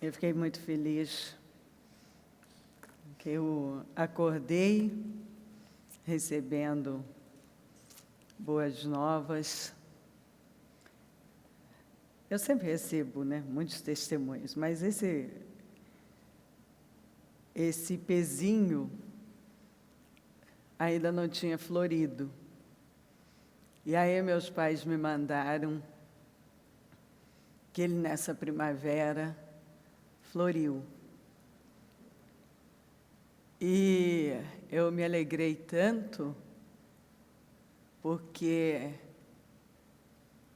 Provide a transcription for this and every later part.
Eu fiquei muito feliz que eu acordei recebendo boas novas. Eu sempre recebo, muitos testemunhos, mas esse pezinho ainda não tinha florido. E aí meus pais me mandaram que ele, nessa primavera, floriu. E eu me alegrei tanto, porque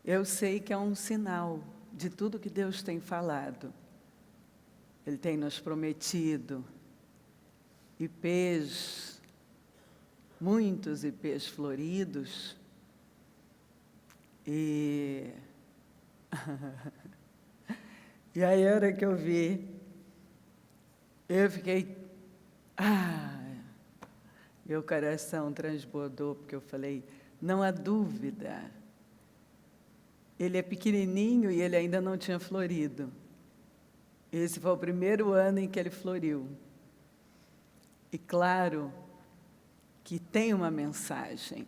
eu sei que é um sinal de tudo que Deus tem falado. Ele tem nos prometido ipês, muitos ipês floridos, e aí a hora que eu vi, eu fiquei, meu coração transbordou, porque eu falei, não há dúvida, ele é pequenininho e ele ainda não tinha florido. Esse foi o primeiro ano em que ele floriu. E claro que tem uma mensagem.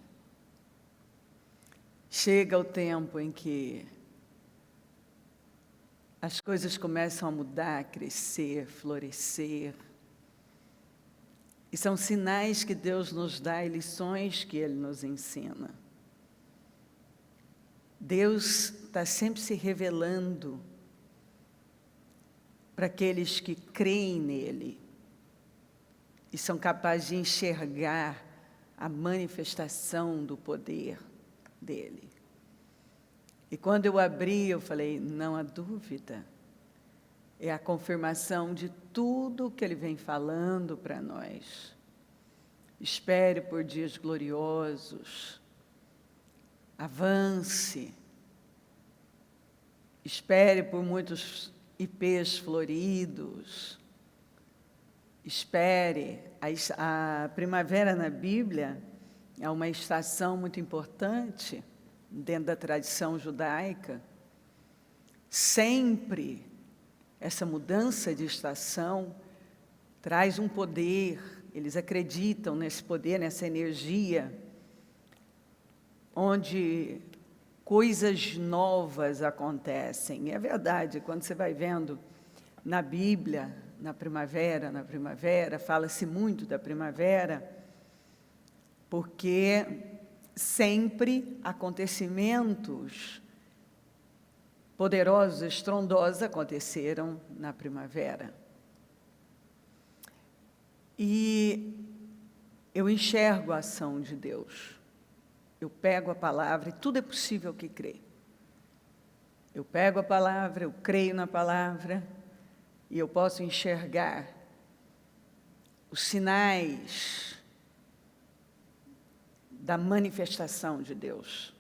Chega o tempo em que as coisas começam a mudar, a crescer, florescer. E são sinais que Deus nos dá e lições que Ele nos ensina. Deus está sempre se revelando para aqueles que creem nele e são capazes de enxergar a manifestação do poder dele. E quando eu abri, eu falei, não há dúvida, é a confirmação de tudo que ele vem falando para nós. Espere por dias gloriosos, avance, espere por muitos ipês floridos, espere. A primavera na Bíblia é uma estação muito importante dentro da tradição judaica. Sempre essa mudança de estação traz um poder, eles acreditam nesse poder, nessa energia, onde coisas novas acontecem. E é verdade, quando você vai vendo na Bíblia, na primavera, fala-se muito da primavera, porque sempre acontecimentos poderosos, estrondosos aconteceram na primavera. E eu enxergo a ação de Deus. Eu pego a palavra e tudo é possível que crê. Eu pego a palavra, eu creio na palavra e eu posso enxergar os sinais da manifestação de Deus.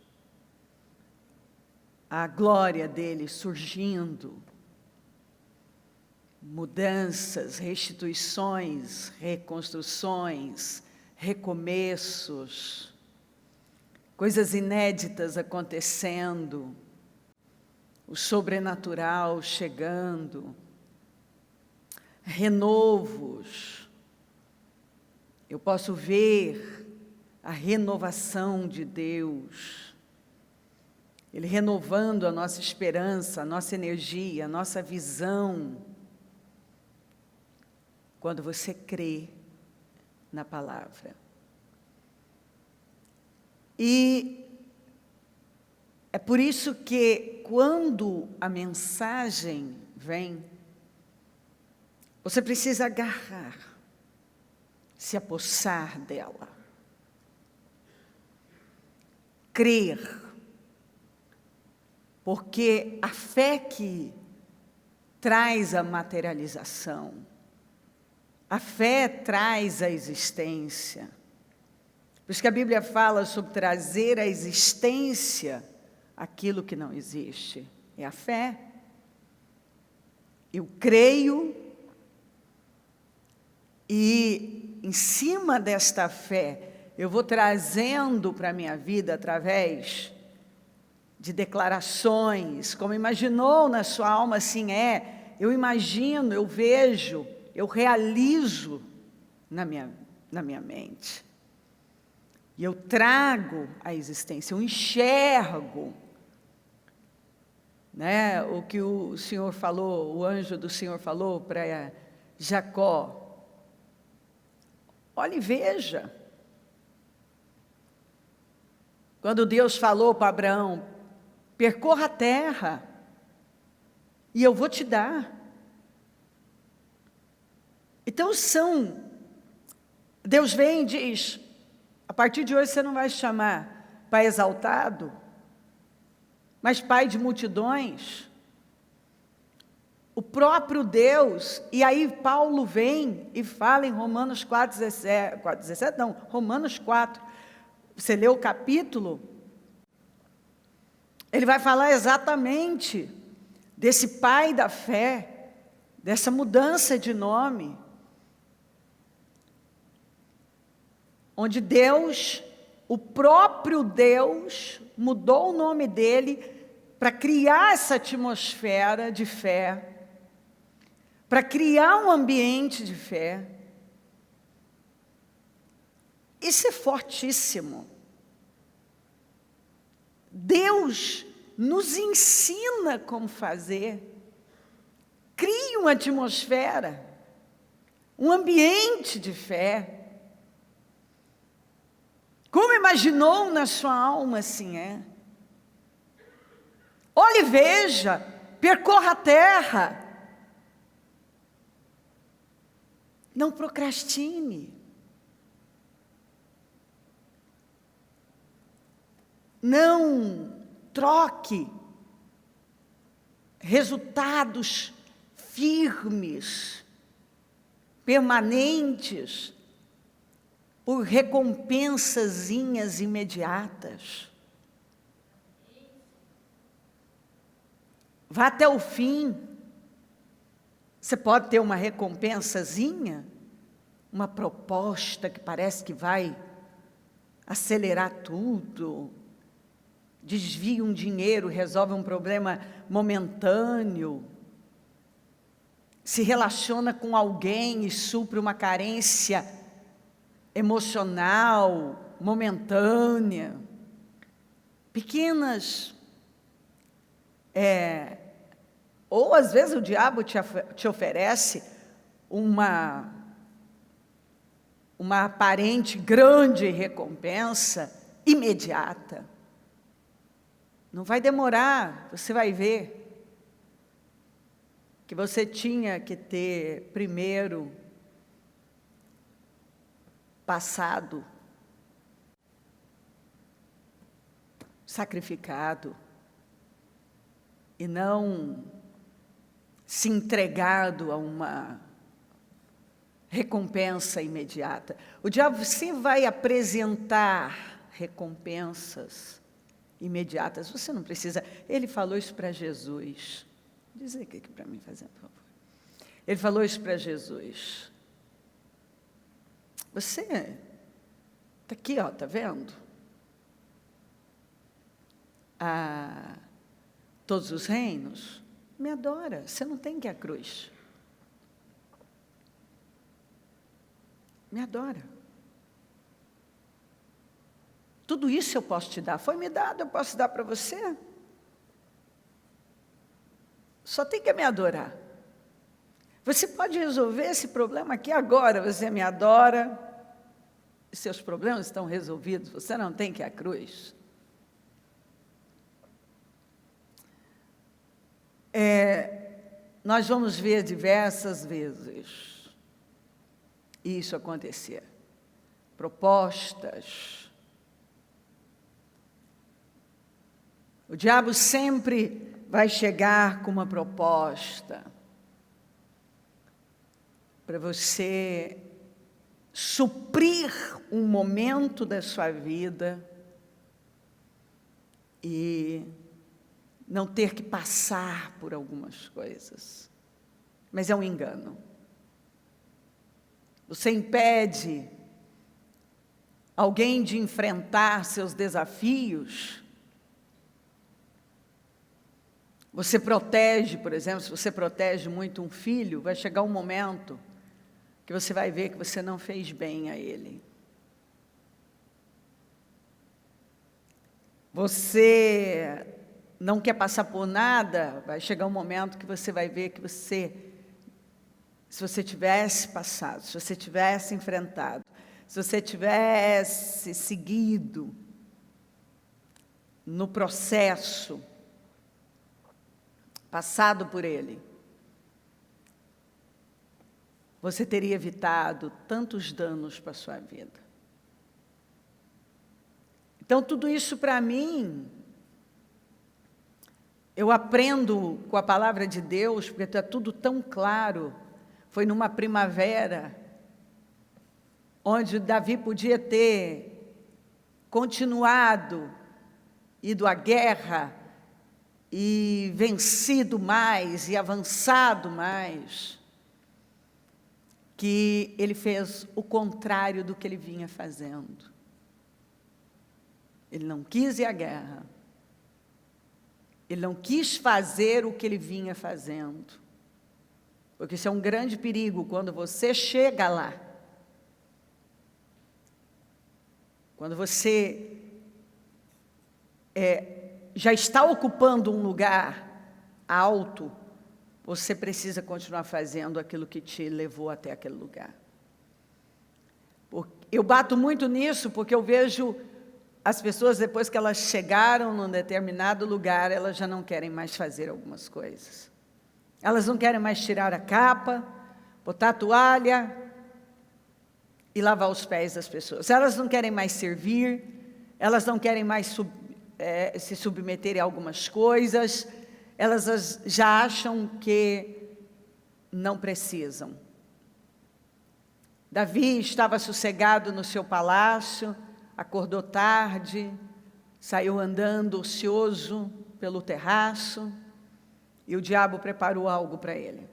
A glória dele surgindo, mudanças, restituições, reconstruções, recomeços, coisas inéditas acontecendo, o sobrenatural chegando, renovos. Eu posso ver a renovação de Deus, Ele renovando a nossa esperança, a nossa energia, a nossa visão, quando você crê na palavra. E é por isso que, quando a mensagem vem, você precisa agarrar, se apossar dela, crer, porque a fé que traz a materialização, a fé traz a existência. Por isso que a Bíblia fala sobre trazer à existência aquilo que não existe. É a fé. Eu creio e, em cima desta fé, eu vou trazendo para a minha vida através de declarações, como imaginou na sua alma, assim é. eu imagino, eu vejo, eu realizo na minha mente. E eu trago à existência, eu enxergo, né, o que o Senhor falou, o anjo do Senhor falou para Jacó. Olha e veja. Quando Deus falou para Abraão, percorra a terra, e eu vou te dar. Então Deus vem e diz, a partir de hoje você não vai chamar pai exaltado, mas pai de multidões. O próprio Deus, e aí Paulo vem e fala em Romanos 4:17, não, Romanos 4, você lê o capítulo, ele vai falar exatamente desse pai da fé, dessa mudança de nome, onde Deus, o próprio Deus, mudou o nome dele para criar essa atmosfera de fé, para criar um ambiente de fé. Isso é fortíssimo. Deus nos ensina como fazer. Cria uma atmosfera, um ambiente de fé. Como imaginou na sua alma, assim é. Olhe e veja, percorra a terra. Não procrastine. Não troque resultados firmes, permanentes, por recompensazinhas imediatas. Vá até o fim. Você pode ter uma recompensazinha, uma proposta que parece que vai acelerar tudo, desvia um dinheiro, resolve um problema momentâneo, se relaciona com alguém e supre uma carência emocional, momentânea. Pequenas, ou às vezes o diabo te oferece uma aparente grande recompensa imediata. Não vai demorar, você vai ver que você tinha que ter primeiro passado, sacrificado, e não se entregado a uma recompensa imediata. O diabo sempre vai apresentar recompensas imediatas. Você não precisa. Ele falou isso para Jesus. Diz aqui para mim, fazer, por favor. Ele falou isso para Jesus. Você está aqui, ó, tá vendo? Todos os reinos, me adora. Você não tem que ir à cruz. Me adora. Tudo isso eu posso te dar. Foi me dado, eu posso dar para você. Só tem que me adorar. Você pode resolver esse problema aqui agora. Você me adora, seus problemas estão resolvidos. Você não tem que ir à cruz. Nós vamos ver diversas vezes isso acontecer. Propostas. O diabo sempre vai chegar com uma proposta para você suprir um momento da sua vida e não ter que passar por algumas coisas. Mas é um engano. Você impede alguém de enfrentar seus desafios Você protege, por exemplo, se você protege muito um filho, vai chegar um momento que você vai ver que você não fez bem a ele. Você não quer passar por nada, vai chegar um momento que você vai ver que você, se você tivesse passado, se você tivesse enfrentado, se você tivesse seguido no processo, passado por ele, você teria evitado tantos danos para a sua vida. Então, tudo isso para mim, eu aprendo com a palavra de Deus, porque está tudo tão claro. Foi numa primavera, onde Davi podia ter continuado, ido à guerra, e vencido mais, e avançado mais, que ele fez o contrário do que ele vinha fazendo. Ele não quis ir à guerra. Ele não quis fazer o que ele vinha fazendo. Porque isso é um grande perigo quando você chega lá. Quando você já está ocupando um lugar alto, você precisa continuar fazendo aquilo que te levou até aquele lugar. Eu bato muito nisso porque eu vejo as pessoas, depois que elas chegaram num determinado lugar, elas já não querem mais fazer algumas coisas. Elas não querem mais tirar a capa, botar a toalha e lavar os pés das pessoas. Elas não querem mais servir, elas não querem mais se submeter a algumas coisas, elas já acham que não precisam. Davi estava sossegado no seu palácio, acordou tarde, saiu andando ocioso pelo terraço, e o diabo preparou algo para ele.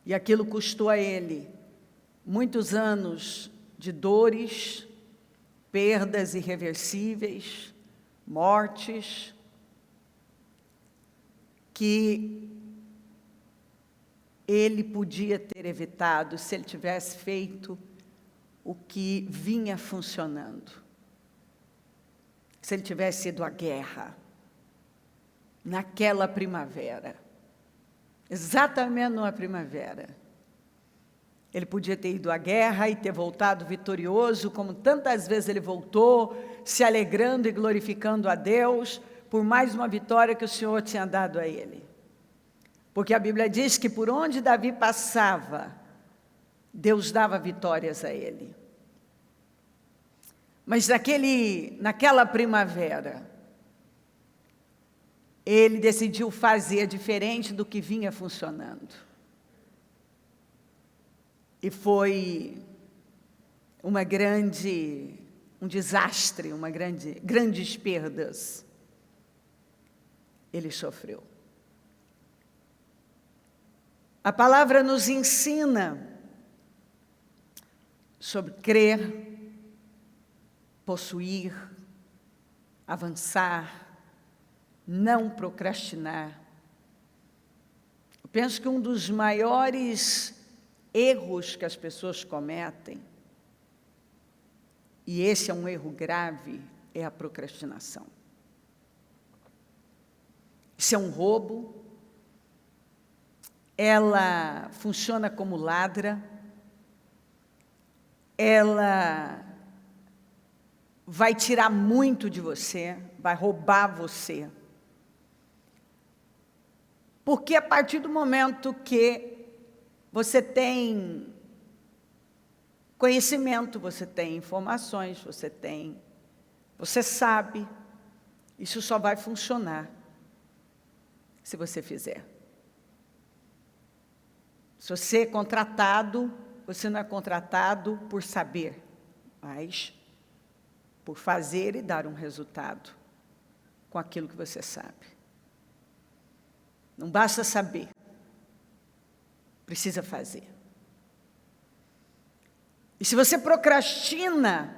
E aquilo custou a ele muitos anos de dores, perdas irreversíveis, mortes, que ele podia ter evitado se ele tivesse feito o que vinha funcionando. Se ele tivesse ido à guerra, naquela primavera, exatamente numa primavera, ele podia ter ido à guerra e ter voltado vitorioso, como tantas vezes ele voltou, se alegrando e glorificando a Deus, por mais uma vitória que o Senhor tinha dado a ele. Porque a Bíblia diz que por onde Davi passava, Deus dava vitórias a ele. Mas naquela primavera, ele decidiu fazer diferente do que vinha funcionando. E foi um desastre, grandes perdas ele sofreu. A palavra nos ensina sobre crer, possuir, avançar, não procrastinar. Eu penso que um dos maiores erros que as pessoas cometem, e esse é um erro grave, é a procrastinação. Isso é um roubo, ela funciona como ladra, ela vai tirar muito de você, vai roubar você. Porque a partir do momento que você tem conhecimento, você tem informações, você sabe, isso só vai funcionar se você fizer. Se você é contratado, você não é contratado por saber, mas por fazer e dar um resultado com aquilo que você sabe. Não basta saber, precisa fazer. E se você procrastina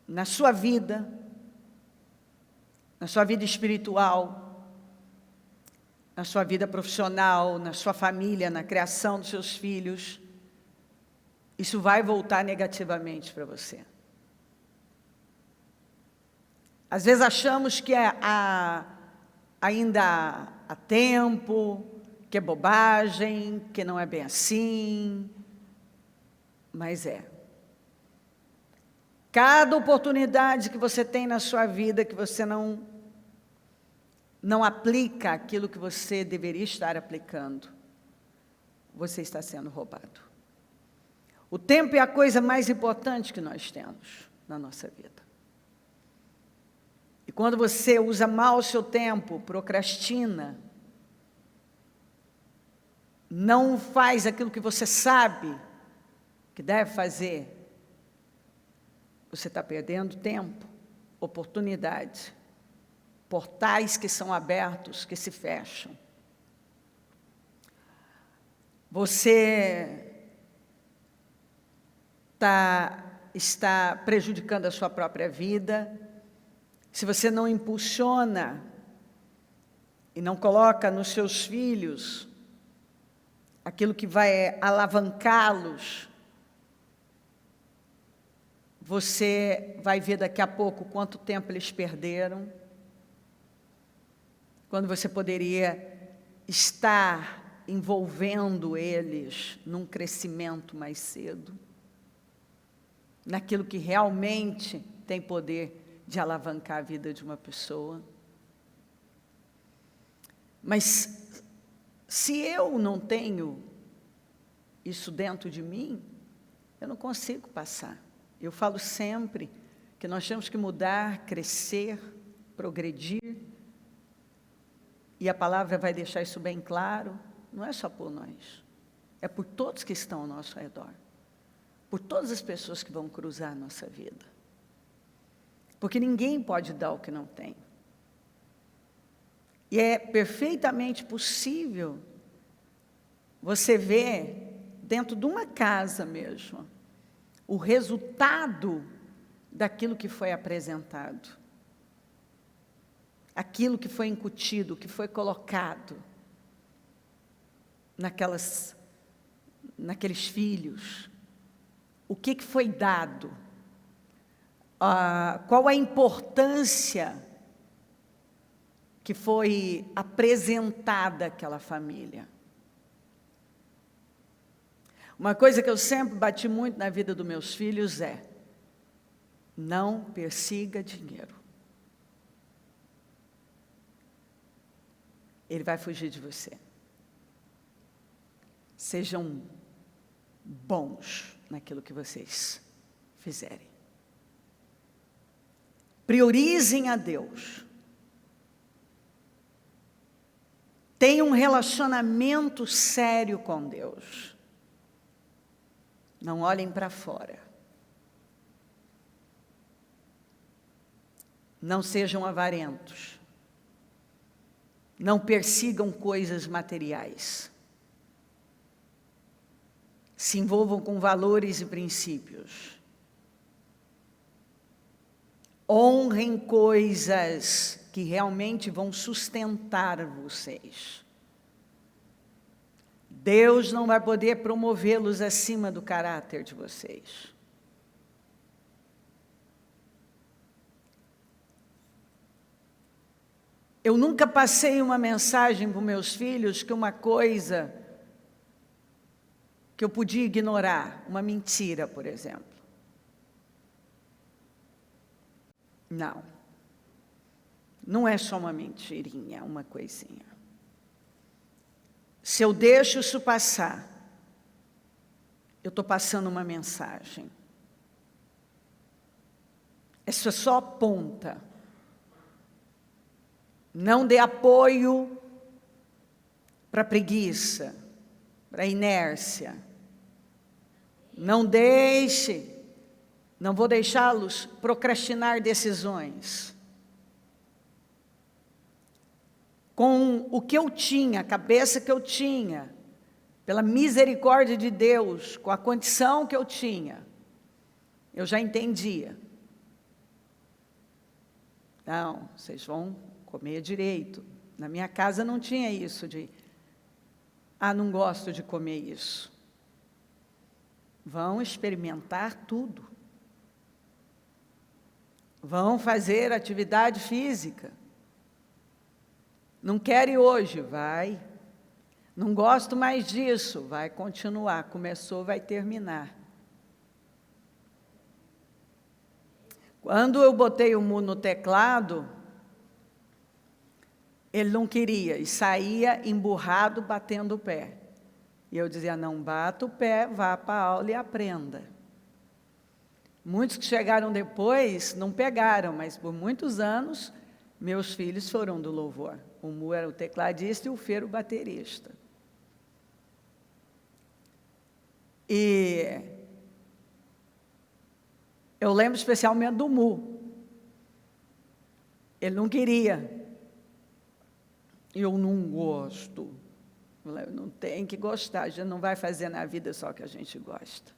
na sua vida, na sua vida espiritual, na sua vida profissional, na sua família, na criação dos seus filhos, isso vai voltar negativamente para você. Às vezes achamos que ainda há tempo, que é bobagem, que não é bem assim, mas é. Cada oportunidade que você tem na sua vida que você não aplica aquilo que você deveria estar aplicando, você está sendo roubado. O tempo é a coisa mais importante que nós temos na nossa vida. E quando você usa mal o seu tempo, procrastina, não faz aquilo que você sabe que deve fazer, você está perdendo tempo, oportunidade, portais que são abertos, que se fecham. Você está prejudicando a sua própria vida. Se você não impulsiona e não coloca nos seus filhos aquilo que vai alavancá-los, você vai ver daqui a pouco quanto tempo eles perderam, quando você poderia estar envolvendo eles num crescimento mais cedo, naquilo que realmente tem poder de alavancar a vida de uma pessoa. Mas se eu não tenho isso dentro de mim, eu não consigo passar. Eu falo sempre que nós temos que mudar, crescer, progredir, e a palavra vai deixar isso bem claro, não é só por nós, é por todos que estão ao nosso redor, por todas as pessoas que vão cruzar a nossa vida. Porque ninguém pode dar o que não tem. E é perfeitamente possível você ver, dentro de uma casa mesmo, o resultado daquilo que foi apresentado. Aquilo que foi incutido, que foi colocado naqueles filhos. O que foi dado? Qual a importância que foi apresentada àquela família? Uma coisa que eu sempre bati muito na vida dos meus filhos é: não persiga dinheiro. Ele vai fugir de você. Sejam bons naquilo que vocês fizerem. Priorizem a Deus. Tenham um relacionamento sério com Deus. Não olhem para fora. Não sejam avarentos. Não persigam coisas materiais. Se envolvam com valores e princípios. Honrem coisas que realmente vão sustentar vocês. Deus não vai poder promovê-los acima do caráter de vocês. Eu nunca passei uma mensagem para os meus filhos que uma coisa que eu podia ignorar, uma mentira, por exemplo. Não. Não é só uma mentirinha, uma coisinha. Se eu deixo isso passar, eu estou passando uma mensagem. Isso é só ponta. Não dê apoio para a preguiça, para a inércia. Não vou deixá-los procrastinar decisões. Com o que eu tinha, a cabeça que eu tinha, pela misericórdia de Deus, com a condição que eu tinha, eu já entendia. Não, vocês vão comer direito. Na minha casa não tinha isso de, não gosto de comer isso. Vão experimentar tudo. Vão fazer atividade física. Não quer ir hoje? Vai. Não gosto mais disso? Vai continuar. Começou, vai terminar. Quando eu botei o Mu no teclado, ele não queria e saía emburrado, batendo o pé. E eu dizia, não bata o pé, vá para a aula e aprenda. Muitos que chegaram depois não pegaram, mas por muitos anos, meus filhos foram do louvor. O Mu era o tecladista e o Fer o baterista. E eu lembro especialmente do Mu. Ele não queria. Eu não gosto. Não tem que gostar, a gente não vai fazer na vida só o que a gente gosta.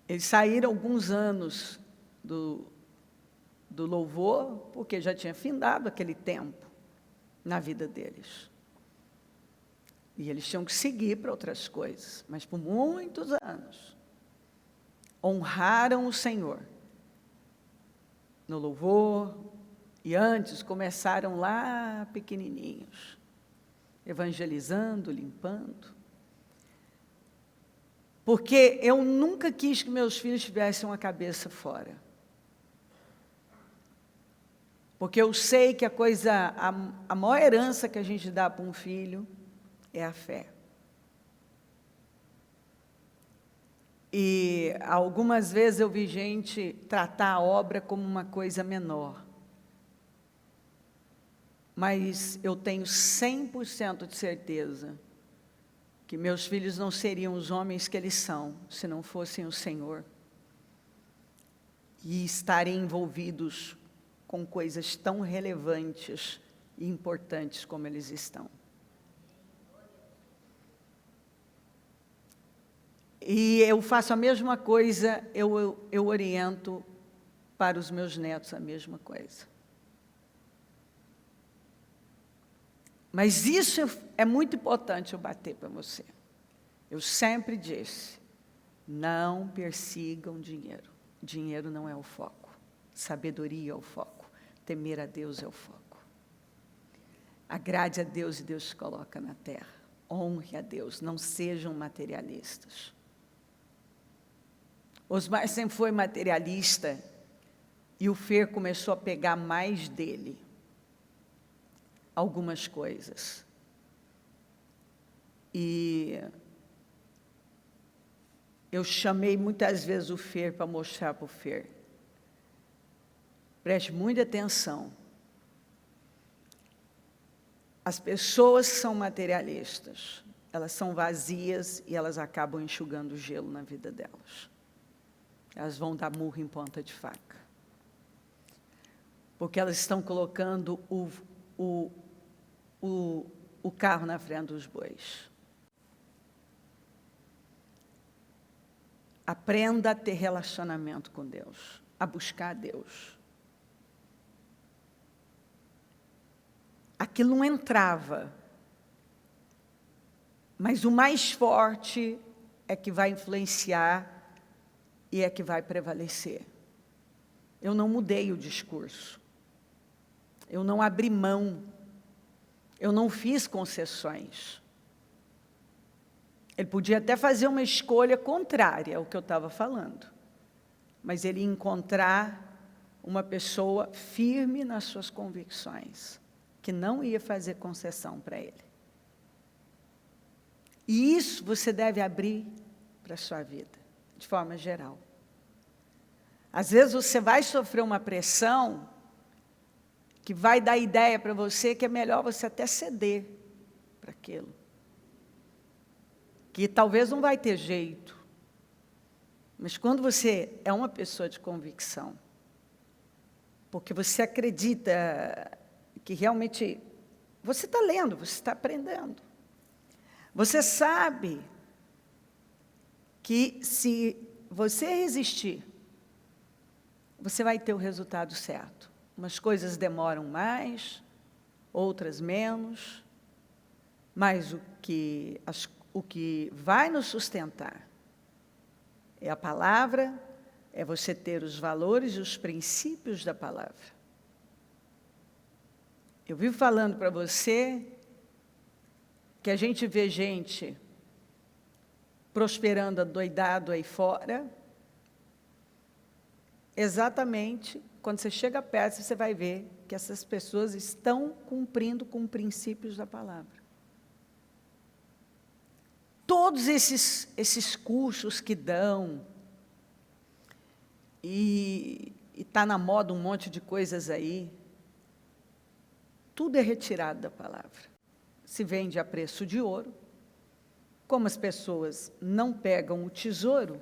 Eles saíram alguns anos do louvor, porque já tinha findado aquele tempo na vida deles. E eles tinham que seguir para outras coisas, mas por muitos anos honraram o Senhor no louvor, e antes começaram lá pequenininhos, evangelizando, limpando. Porque eu nunca quis que meus filhos tivessem uma cabeça fora. Porque eu sei que a maior herança que a gente dá para um filho é a fé. E algumas vezes eu vi gente tratar a obra como uma coisa menor. Mas eu tenho 100% de certeza que meus filhos não seriam os homens que eles são, se não fossem o Senhor. E estarem envolvidos com coisas tão relevantes e importantes como eles estão. E eu faço a mesma coisa, eu oriento para os meus netos a mesma coisa. Mas isso é muito importante eu bater para você. Eu sempre disse, não persigam dinheiro. Dinheiro não é o foco. Sabedoria é o foco. Temer a Deus é o foco. Agrade a Deus e Deus te coloca na terra. Honre a Deus, não sejam materialistas. Osmar sempre foi materialista e o Fer começou a pegar mais dele algumas coisas. E eu chamei muitas vezes o Fer para mostrar para o Fer. Preste muita atenção. As pessoas que são materialistas, elas são vazias e elas acabam enxugando o gelo na vida delas. Elas vão dar murro em ponta de faca. Porque elas estão colocando o carro na frente dos bois. Aprenda a ter relacionamento com Deus, a buscar Deus. Aquilo não entrava, mas o mais forte é que vai influenciar e é que vai prevalecer. Eu não mudei o discurso, eu não abri mão, eu não fiz concessões. Ele podia até fazer uma escolha contrária ao que eu estava falando, mas ele ia encontrar uma pessoa firme nas suas convicções, que não ia fazer concessão para ele. E isso você deve abrir para a sua vida, de forma geral. Às vezes você vai sofrer uma pressão que vai dar ideia para você que é melhor você até ceder para aquilo. Que talvez não vai ter jeito. Mas quando você é uma pessoa de convicção, porque você acredita que realmente você está lendo, você está aprendendo. Você sabe que se você resistir você vai ter o resultado certo. Umas coisas demoram mais, outras menos, mas o que vai nos sustentar é a palavra, é você ter os valores e os princípios da palavra. Eu vivo falando para você que a gente vê gente prosperando adoidado aí fora, exatamente quando você chega perto, você vai ver que essas pessoas estão cumprindo com princípios da palavra. Todos esses cursos que dão, e está na moda um monte de coisas aí, tudo é retirado da palavra. Se vende a preço de ouro, como as pessoas não pegam o tesouro,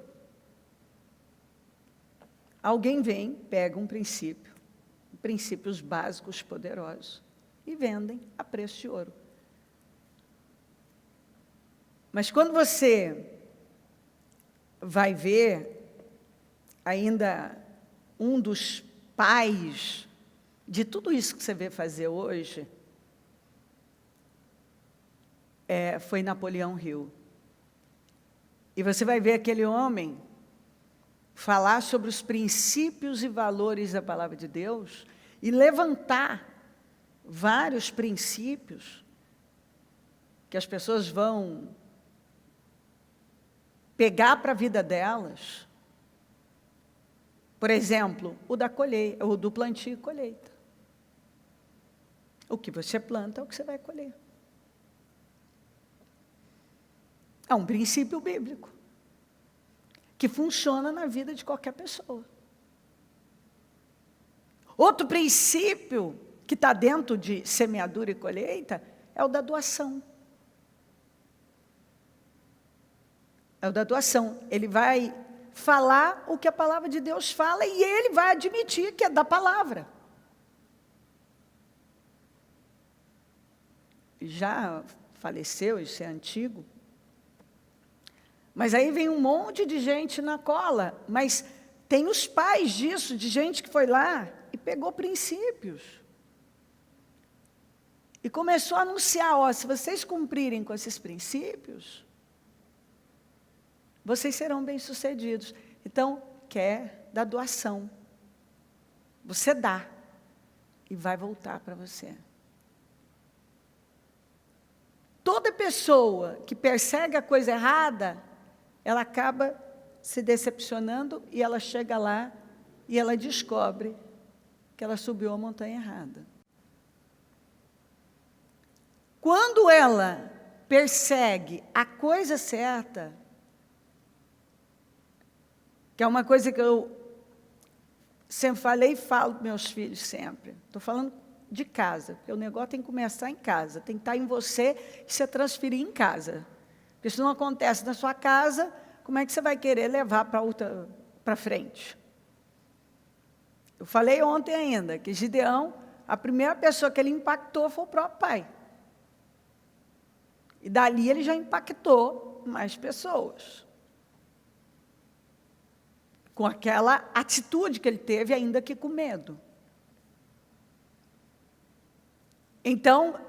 alguém vem, pega um princípio, princípios básicos poderosos, e vendem a preço de ouro. Mas quando você vai ver, ainda um dos pais de tudo isso que você vê fazer hoje, foi Napoleão Hill. E você vai ver aquele homem falar sobre os princípios e valores da palavra de Deus e levantar vários princípios que as pessoas vão pegar para a vida delas. Por exemplo, o do plantio e colheita. O que você planta é o que você vai colher. É um princípio bíblico que funciona na vida de qualquer pessoa. Outro princípio que está dentro de semeadura e colheita é o da doação. É o da doação. Ele vai falar o que a palavra de Deus fala e ele vai admitir que é da palavra. Já faleceu, isso é antigo. Mas aí vem um monte de gente na cola, mas tem os pais disso, de gente que foi lá e pegou princípios. E começou a anunciar, se vocês cumprirem com esses princípios, vocês serão bem-sucedidos. Então, quer da doação. Você dá e vai voltar para você. Toda pessoa que persegue a coisa errada, ela acaba se decepcionando e ela chega lá e ela descobre que ela subiu a montanha errada. Quando ela persegue a coisa certa, que é uma coisa que eu sempre falei e falo para meus filhos sempre, estou falando de casa, porque o negócio tem que começar em casa, tem que estar em você e se transferir em casa. Porque se não acontece na sua casa, como é que você vai querer levar para frente? Eu falei ontem ainda que Gideão, a primeira pessoa que ele impactou foi o próprio pai. E dali ele já impactou mais pessoas. Com aquela atitude que ele teve, ainda que com medo. Então,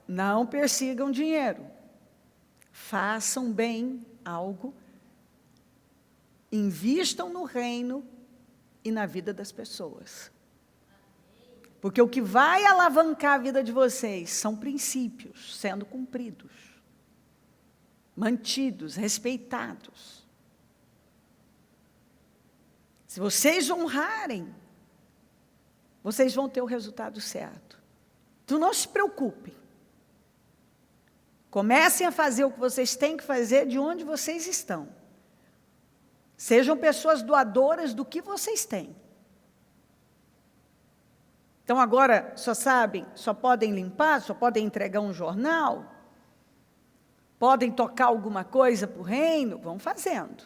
não persigam dinheiro. Façam bem algo, invistam no reino e na vida das pessoas. Porque o que vai alavancar a vida de vocês são princípios sendo cumpridos, mantidos, respeitados. Se vocês honrarem, vocês vão ter o resultado certo. Então não se preocupem. Comecem a fazer o que vocês têm que fazer de onde vocês estão. Sejam pessoas doadoras do que vocês têm. Então agora só podem limpar, só podem entregar um jornal, podem tocar alguma coisa para o reino, vão fazendo.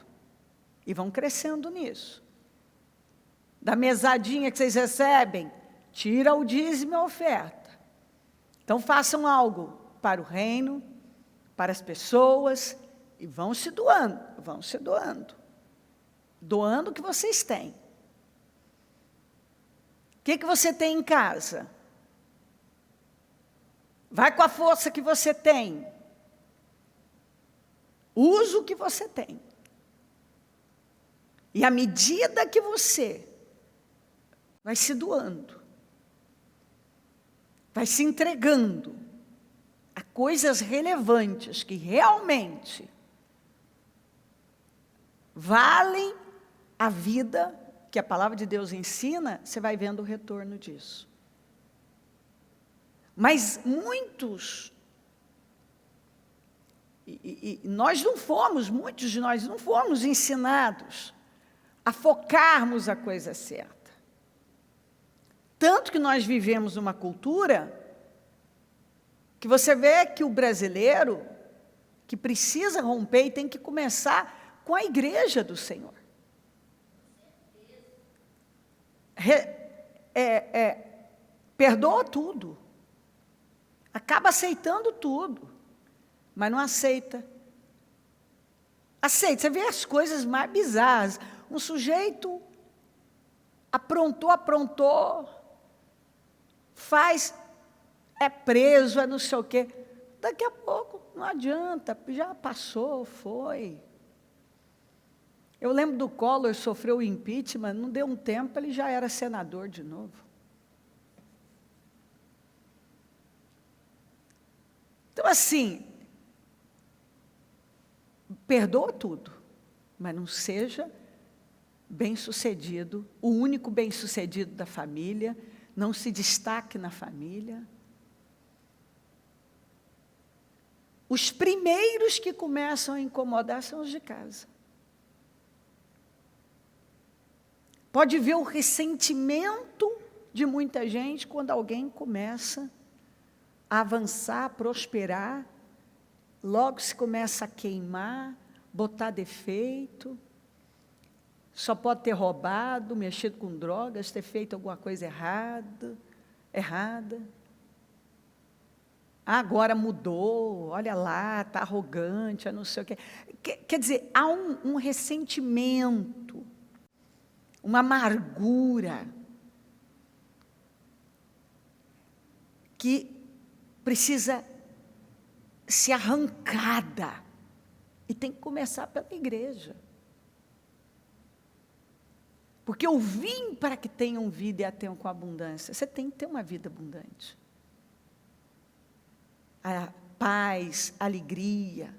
E vão crescendo nisso. Da mesadinha que vocês recebem, tira o dízimo e a oferta. Então façam algo para o reino, para as pessoas, e vão se doando. Doando o que vocês têm. que você tem em casa? Vai com a força que você tem. Usa o que você tem. E à medida que você vai se doando, vai se entregando a coisas relevantes que realmente valem a vida que a palavra de Deus ensina, você vai vendo o retorno disso. Mas muitos, muitos de nós não fomos ensinados a focarmos a coisa certa. Tanto que nós vivemos numa cultura que você vê que o brasileiro que precisa romper e tem que começar com a igreja do Senhor. Perdoa tudo. Acaba aceitando tudo, mas não aceita. Aceita, você vê as coisas mais bizarras. Um sujeito aprontou, é preso, é não sei o quê. Daqui a pouco, não adianta, já passou, foi. Eu lembro do Collor, sofreu o impeachment, não deu um tempo, ele já era senador de novo. Então, assim, perdoa tudo, mas não seja bem-sucedido, o único bem-sucedido da família, não se destaque na família. Os primeiros que começam a incomodar são os de casa. Pode ver o ressentimento de muita gente quando alguém começa a avançar, a prosperar, logo se começa a queimar, botar defeito, só pode ter roubado, mexido com drogas, ter feito alguma coisa errada. Agora mudou, olha lá, está arrogante, não sei o quê. Quer dizer, há um ressentimento, uma amargura, que precisa ser arrancada, e tem que começar pela igreja. Porque eu vim para que tenham vida e a tenham com abundância. Você tem que ter uma vida abundante. A paz, alegria.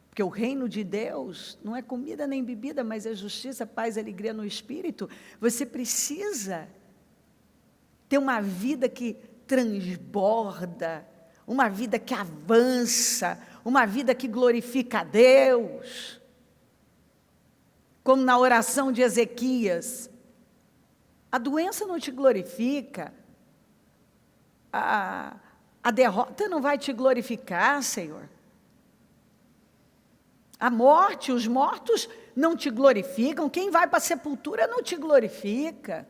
Porque o reino de Deus não é comida nem bebida, mas é justiça, paz e alegria no Espírito. Você precisa ter uma vida que transborda, uma vida que avança, uma vida que glorifica a Deus. Como na oração de Ezequias. A doença não te glorifica, a derrota não vai te glorificar, Senhor. A morte, os mortos não te glorificam, quem vai para a sepultura não te glorifica.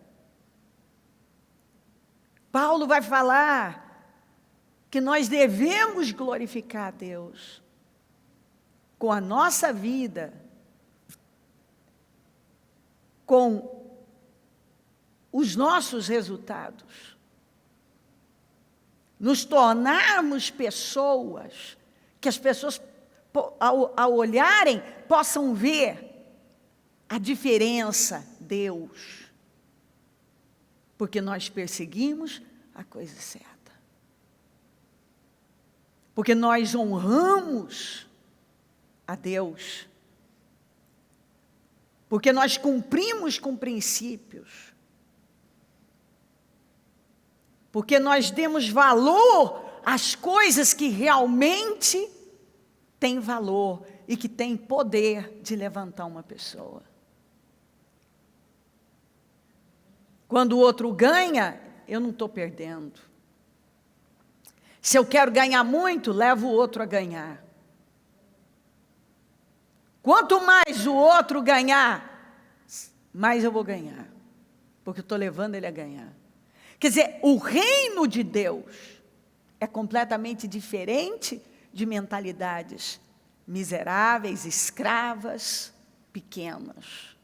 Paulo vai falar que nós devemos glorificar a Deus com a nossa vida, com os nossos resultados, nos tornarmos pessoas, que as pessoas, ao olharem, possam ver a diferença, Deus, porque nós perseguimos a coisa certa, porque nós honramos a Deus, porque nós cumprimos com princípios, porque nós demos valor às coisas que realmente têm valor e que têm poder de levantar uma pessoa. Quando o outro ganha, eu não estou perdendo. Se eu quero ganhar muito, levo o outro a ganhar. Quanto mais o outro ganhar, mais eu vou ganhar, porque eu estou levando ele a ganhar. Quer dizer, o reino de Deus é completamente diferente de mentalidades miseráveis, escravas, pequenas.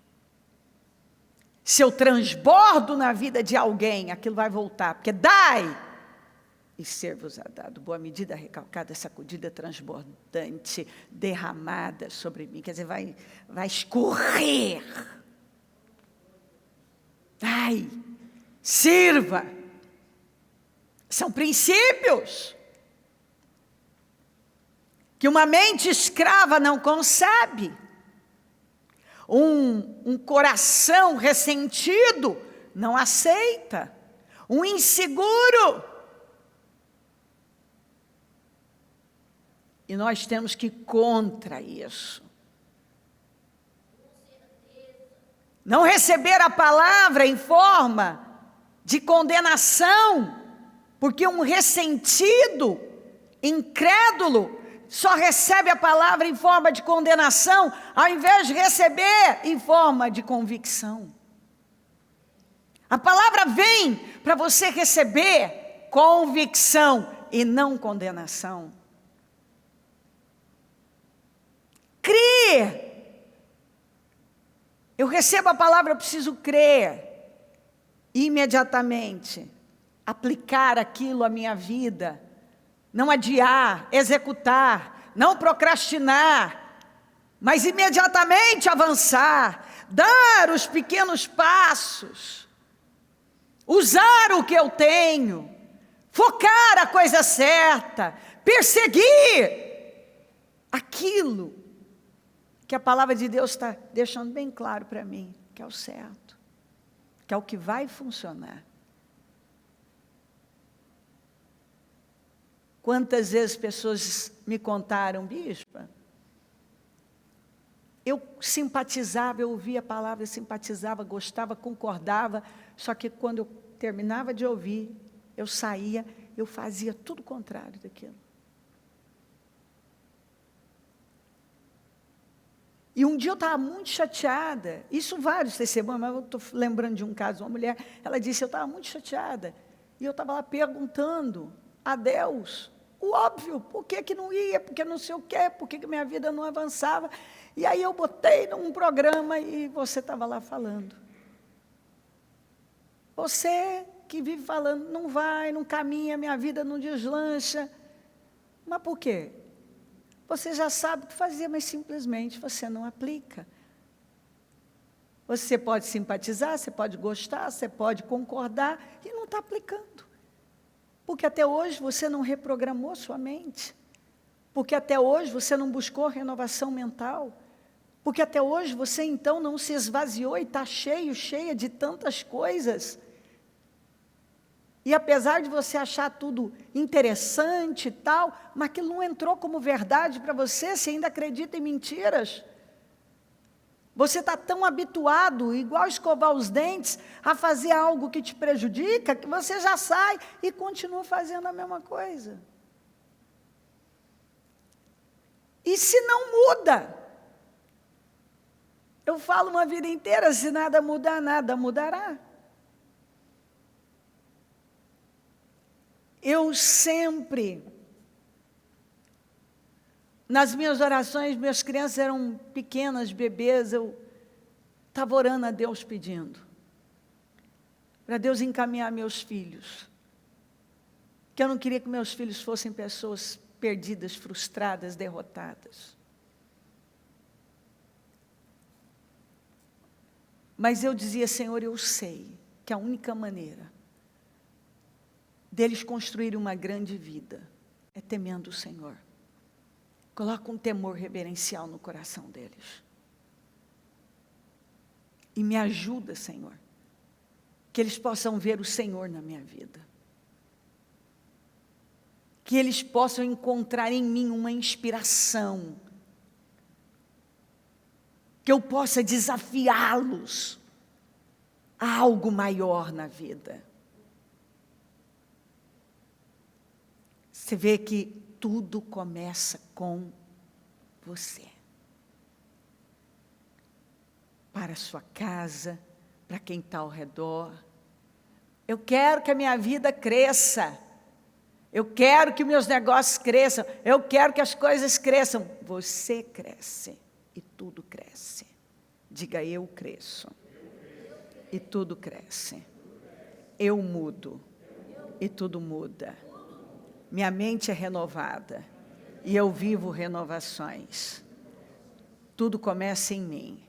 Se eu transbordo na vida de alguém, aquilo vai voltar, porque dai e ser-vos-á dado. Boa medida, recalcada, sacudida, transbordante, derramada sobre mim. Quer dizer, vai escorrer. Ai, sirva. São princípios que uma mente escrava não concebe. Um coração ressentido não aceita. Um inseguro. E nós temos que ir contra isso. Não receber a palavra em forma de condenação, porque um ressentido, incrédulo, só recebe a palavra em forma de condenação, ao invés de receber em forma de convicção. A palavra vem para você receber convicção e não condenação. Crer. Eu recebo a palavra, eu preciso crer. Imediatamente. Aplicar aquilo à minha vida. Não adiar, executar, não procrastinar, mas imediatamente avançar, dar os pequenos passos, usar o que eu tenho, focar a coisa certa, perseguir aquilo que a palavra de Deus está deixando bem claro para mim, que é o certo, que é o que vai funcionar. Quantas vezes pessoas me contaram, bispa, eu simpatizava, eu ouvia a palavra, eu simpatizava, gostava, concordava, só que quando eu terminava de ouvir, eu saía, eu fazia tudo o contrário daquilo. E um dia eu estava muito chateada, isso vários testemunhos, mas eu estou lembrando de um caso, uma mulher, ela disse, eu estava muito chateada, e eu estava lá perguntando a Deus, o óbvio, por que não ia, porque não sei o quê, por que minha vida não avançava, e aí eu botei num programa e você estava lá falando. Você que vive falando, não vai, não caminha, minha vida não deslancha, mas por quê? Você já sabe o que fazer, mas simplesmente você não aplica. Você pode simpatizar, você pode gostar, você pode concordar e não está aplicando. Porque até hoje você não reprogramou sua mente. Porque até hoje você não buscou renovação mental. Porque até hoje você então não se esvaziou e está cheia de tantas coisas. E apesar de você achar tudo interessante e tal, mas aquilo não entrou como verdade para você, você ainda acredita em mentiras. Você está tão habituado, igual escovar os dentes, a fazer algo que te prejudica, que você já sai e continua fazendo a mesma coisa. E se não muda? Eu falo uma vida inteira, se nada mudar, nada mudará. Eu sempre, nas minhas orações, minhas crianças eram pequenas, bebês, eu estava orando a Deus pedindo, para Deus encaminhar meus filhos, que eu não queria que meus filhos fossem pessoas perdidas, frustradas, derrotadas. Mas eu dizia, Senhor, eu sei que a única maneira deles construírem uma grande vida é temendo o Senhor. Coloca um temor reverencial no coração deles. E me ajuda, Senhor, que eles possam ver o Senhor na minha vida. Que eles possam encontrar em mim uma inspiração. Que eu possa desafiá-los a algo maior na vida. Você vê que tudo começa com você. Para a sua casa, para quem está ao redor. Eu quero que a minha vida cresça. Eu quero que meus negócios cresçam. Eu quero que as coisas cresçam. Você cresce e tudo cresce. Diga, eu cresço. e tudo cresce. Eu mudo e tudo muda. Minha mente é renovada e eu vivo renovações. Tudo começa em mim.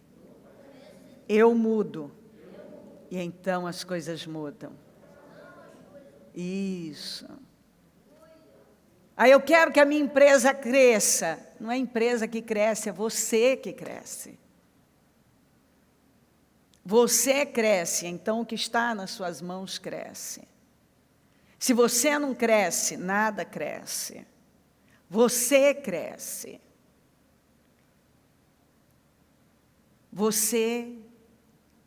Eu mudo e então as coisas mudam. Isso. Aí eu quero que a minha empresa cresça. Não é a empresa que cresce, é você que cresce. Você cresce, então o que está nas suas mãos cresce. Se você não cresce, nada cresce. Você cresce. Você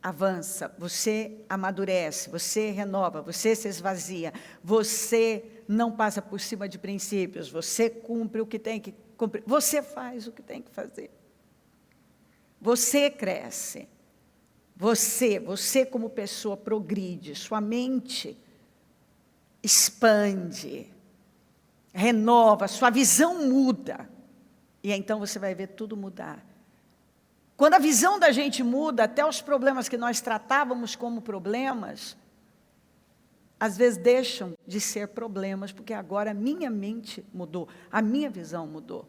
avança, você amadurece, você renova, você se esvazia, você não passa por cima de princípios, você cumpre o que tem que cumprir, você faz o que tem que fazer. Você cresce. Você como pessoa progride, sua mente expande, renova, sua visão muda. E então você vai ver tudo mudar. Quando a visão da gente muda, até os problemas que nós tratávamos como problemas, às vezes deixam de ser problemas, porque agora a minha mente mudou, a minha visão mudou.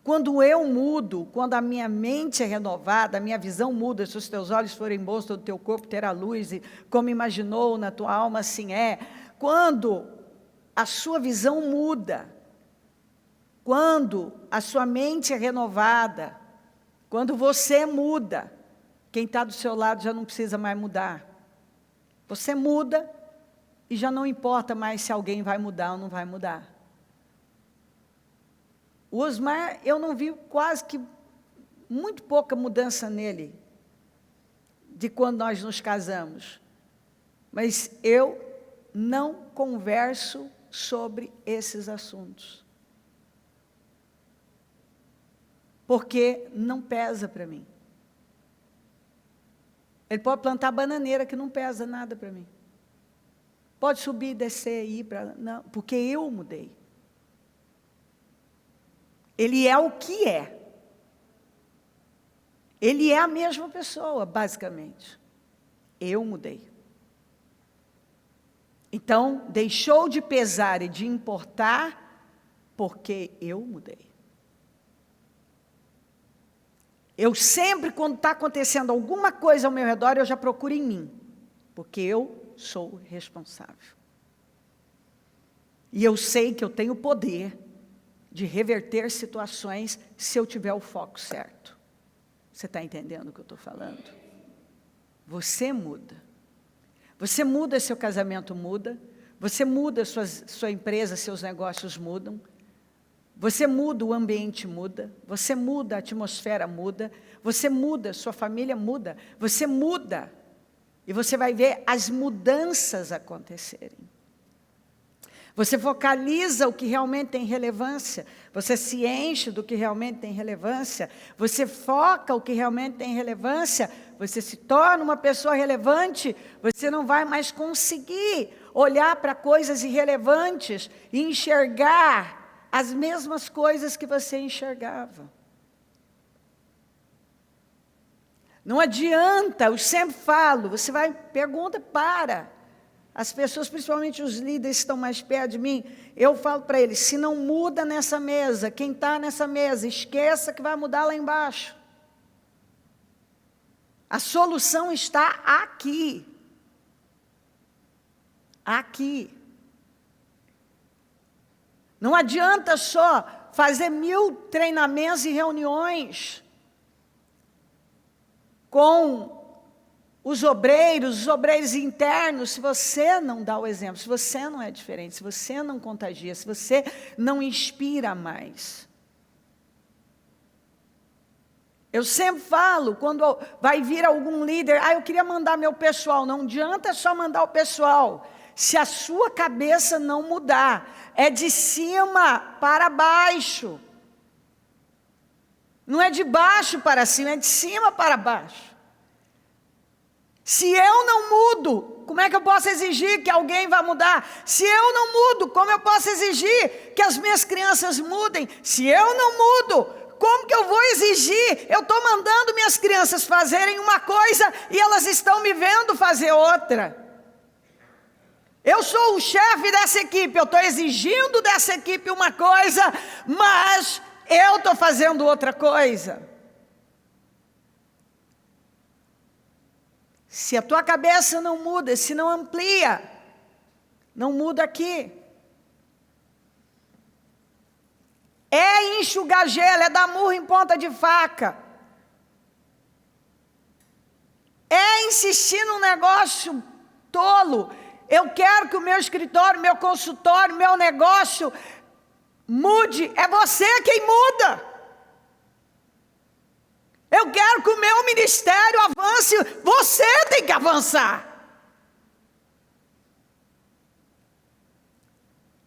Quando eu mudo, quando a minha mente é renovada, a minha visão muda, se os teus olhos forem bons, todo o teu corpo terá luz, e como imaginou na tua alma, assim é. Quando a sua visão muda, quando a sua mente é renovada, quando você muda, quem está do seu lado já não precisa mais mudar. Você muda e já não importa mais se alguém vai mudar ou não vai mudar. O Osmar, eu não vi quase que muito pouca mudança nele, de quando nós nos casamos. Mas eu não converso sobre esses assuntos. Porque não pesa para mim. Ele pode plantar bananeira que não pesa nada para mim. Pode subir, descer, ir para... Não, porque eu mudei. Ele é o que é. Ele é a mesma pessoa, basicamente. Eu mudei. Então, deixou de pesar e de importar, porque eu mudei. Eu sempre, quando está acontecendo alguma coisa ao meu redor, eu já procuro em mim, porque eu sou responsável. E eu sei que eu tenho poder de reverter situações se eu tiver o foco certo. Você está entendendo o que eu estou falando? Você muda. Você muda, seu casamento muda. Você muda, sua empresa, seus negócios mudam. Você muda, o ambiente muda. Você muda, a atmosfera muda. Você muda, sua família muda. Você muda. E você vai ver as mudanças acontecerem. Você focaliza o que realmente tem relevância. Você se enche do que realmente tem relevância. Você foca o que realmente tem relevância. Você se torna uma pessoa relevante. Você não vai mais conseguir olhar para coisas irrelevantes e enxergar as mesmas coisas que você enxergava. Não adianta, eu sempre falo, você vai, pergunta, para. As pessoas, principalmente os líderes que estão mais perto de mim, eu falo para eles, se não muda nessa mesa, quem está nessa mesa, esqueça que vai mudar lá embaixo. A solução está aqui. Aqui. Não adianta só fazer 1000 treinamentos e reuniões com os obreiros internos, se você não dá o exemplo, se você não é diferente, se você não contagia, se você não inspira mais. Eu sempre falo, quando vai vir algum líder, eu queria mandar meu pessoal, não adianta só mandar o pessoal, se a sua cabeça não mudar, é de cima para baixo. Não é de baixo para cima, é de cima para baixo. Se eu não mudo, como é que eu posso exigir que alguém vá mudar? Se eu não mudo, como eu posso exigir que as minhas crianças mudem? Se eu não mudo, Como que eu vou exigir? Eu estou mandando minhas crianças fazerem uma coisa e elas estão me vendo fazer outra. Eu sou o chefe dessa equipe, eu estou exigindo dessa equipe uma coisa, mas eu estou fazendo outra coisa. Se a tua cabeça não muda, se não amplia, não muda aqui. É enxugar gelo, é dar murro em ponta de faca. É insistir num negócio tolo. Eu quero que o meu escritório, meu consultório, meu negócio mude. É você quem muda. Eu quero que o meu ministério avance. Você tem que avançar.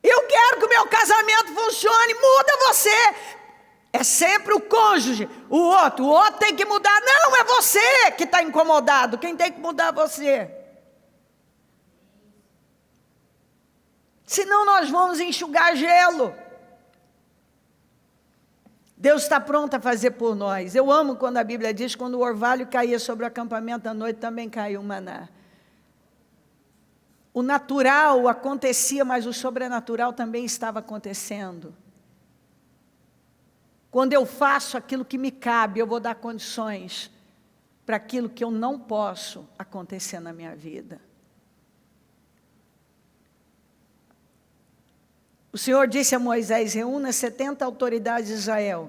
Eu quero que o meu casamento funcione. Muda você. É sempre o cônjuge. O outro tem que mudar. Não, é você que está incomodado. Quem tem que mudar é você. Senão nós vamos enxugar gelo. Deus está pronto a fazer por nós. Eu amo quando a Bíblia diz, quando o orvalho caía sobre o acampamento à noite, também caiu o maná. O natural acontecia, mas o sobrenatural também estava acontecendo. Quando eu faço aquilo que me cabe, eu vou dar condições para aquilo que eu não posso acontecer na minha vida. O Senhor disse a Moisés, reúna 70 autoridades de Israel,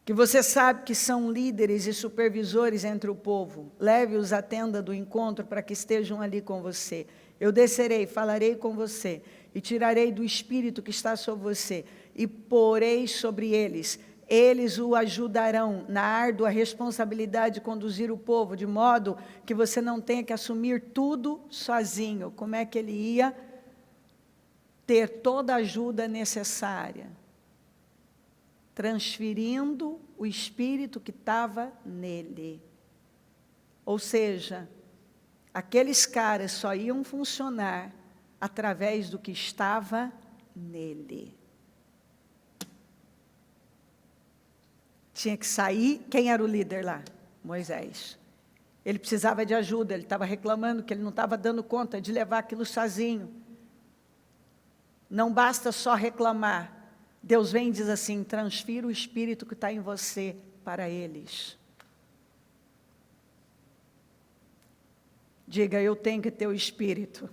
que você sabe que são líderes e supervisores entre o povo. Leve-os à tenda do encontro para que estejam ali com você. Eu descerei, falarei com você, e tirarei do espírito que está sobre você, e porei sobre eles. Eles o ajudarão na árdua responsabilidade de conduzir o povo, de modo que você não tenha que assumir tudo sozinho. Como é que ele ia ter toda a ajuda necessária? Transferindo o espírito que estava nele. Ou seja, aqueles caras só iam funcionar através do que estava nele. Tinha que sair. Quem era o líder lá? Moisés. Ele precisava de ajuda, ele estava reclamando que ele não estava dando conta de levar aquilo sozinho. Não basta só reclamar. Deus vem e diz assim, transfira o espírito que está em você para eles. Diga, eu tenho que ter o espírito.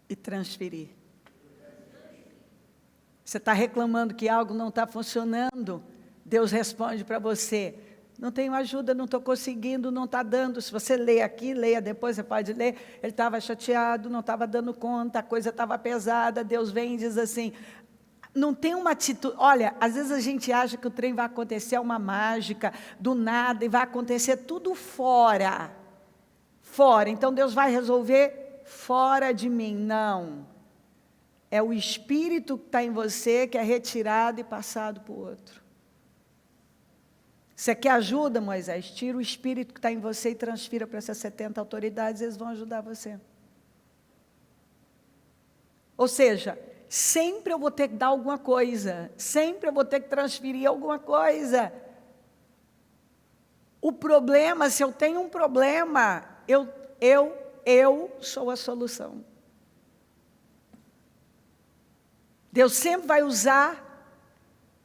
E transferir. Você está reclamando que algo não está funcionando. Deus responde para você, não tenho ajuda, não estou conseguindo, não está dando. Se você lê aqui, leia depois, você pode ler. Ele estava chateado, não estava dando conta, a coisa estava pesada. Deus vem e diz assim, não tem uma atitude. Olha, às vezes a gente acha que o trem vai acontecer uma mágica, do nada, e vai acontecer tudo fora. Fora, então Deus vai resolver fora de mim. Não. É o espírito que está em você que é retirado e passado para o outro. Você quer ajuda, Moisés? Tira o espírito que está em você e transfira para essas 70 autoridades, eles vão ajudar você. Ou seja, sempre eu vou ter que dar alguma coisa, sempre eu vou ter que transferir alguma coisa. O problema, se eu tenho um problema, eu sou a solução. Deus sempre vai usar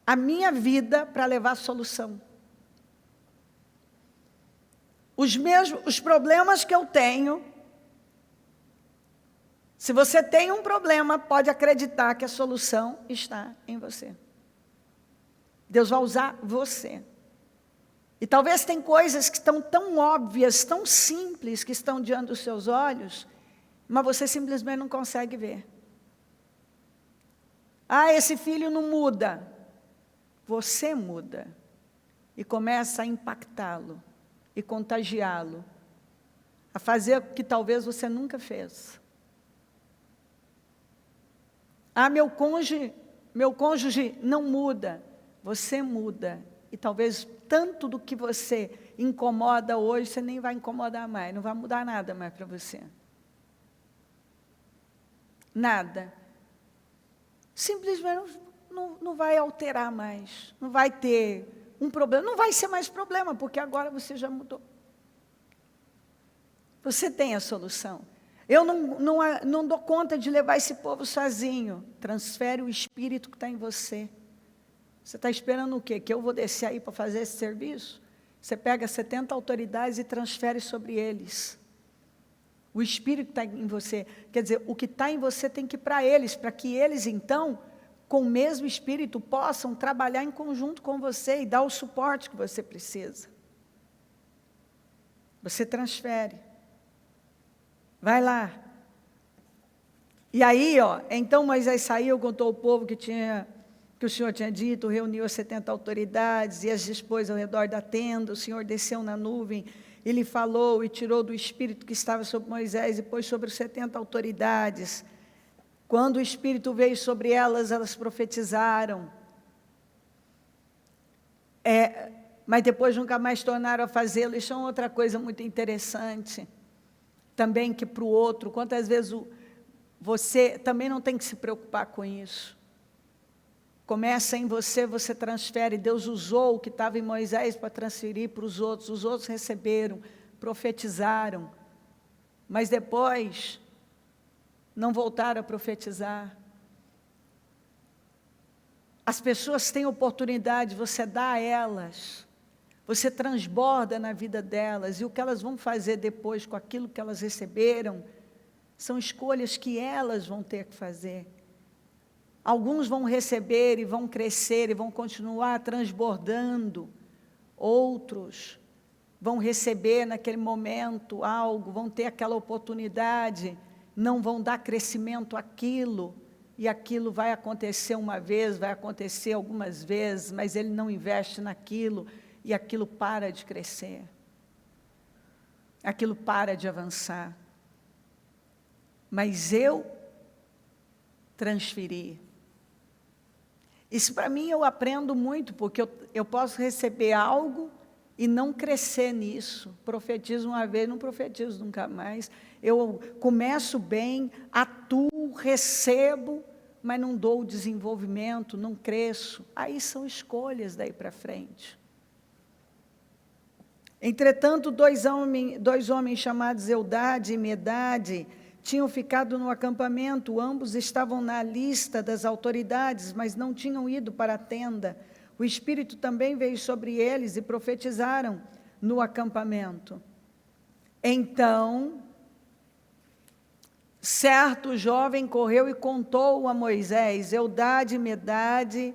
a minha vida para levar a solução. Os problemas que eu tenho, se você tem um problema, pode acreditar que a solução está em você. Deus vai usar você. E talvez tem coisas que estão tão óbvias, tão simples, que estão diante dos seus olhos, mas você simplesmente não consegue ver. Ah, esse filho não muda. Você muda. E começa a impactá-lo. E contagiá-lo. A fazer o que talvez você nunca fez. Ah, meu cônjuge não muda. Você muda. E talvez tanto do que você incomoda hoje, você nem vai incomodar mais. Não vai mudar nada mais para você. Nada. Simplesmente não vai alterar mais, não vai ter um problema, não vai ser mais problema, porque agora você já mudou. Você tem a solução. Eu não dou conta de levar esse povo sozinho. Transfere o Espírito que está em você. Você está esperando o quê? Que eu vou descer aí para fazer esse serviço? Você pega 70 autoridades e transfere sobre eles. O Espírito está em você. Quer dizer, o que está em você tem que ir para eles, para que eles, então, com o mesmo Espírito, possam trabalhar em conjunto com você e dar o suporte que você precisa. Você transfere. Vai lá. E aí, então Moisés saiu, contou ao povo que o Senhor tinha dito, reuniu as 70 autoridades e as dispôs ao redor da tenda. O Senhor desceu na nuvem, ele falou e tirou do Espírito que estava sobre Moisés e pôs sobre os 70 autoridades. Quando o Espírito veio sobre elas, elas profetizaram. Mas depois nunca mais tornaram a fazê-lo. Isso é outra coisa muito interessante. Também que para o outro, quantas vezes você também não tem que se preocupar com isso. Começa em você, você transfere. Deus usou o que estava em Moisés para transferir para os outros receberam, profetizaram, mas depois não voltaram a profetizar. As pessoas têm oportunidade, você dá a elas. Você transborda na vida delas, e o que elas vão fazer depois com aquilo que elas receberam, são escolhas que elas vão ter que fazer. Alguns vão receber e vão crescer e vão continuar transbordando. Outros vão receber naquele momento algo, vão ter aquela oportunidade, não vão dar crescimento àquilo, e aquilo vai acontecer uma vez, vai acontecer algumas vezes, mas ele não investe naquilo, e aquilo para de crescer, aquilo para de avançar. Mas eu transferi. Isso para mim eu aprendo muito, porque eu posso receber algo e não crescer nisso. Profetizo uma vez, não profetizo nunca mais. Eu começo bem, atuo, recebo, mas não dou o desenvolvimento, não cresço. Aí são escolhas daí para frente. Entretanto, dois homens chamados Eldade e Medade tinham ficado no acampamento. Ambos estavam na lista das autoridades, mas não tinham ido para a tenda. O Espírito também veio sobre eles e profetizaram no acampamento. Então, certo jovem correu e contou a Moisés: Eldade e Medade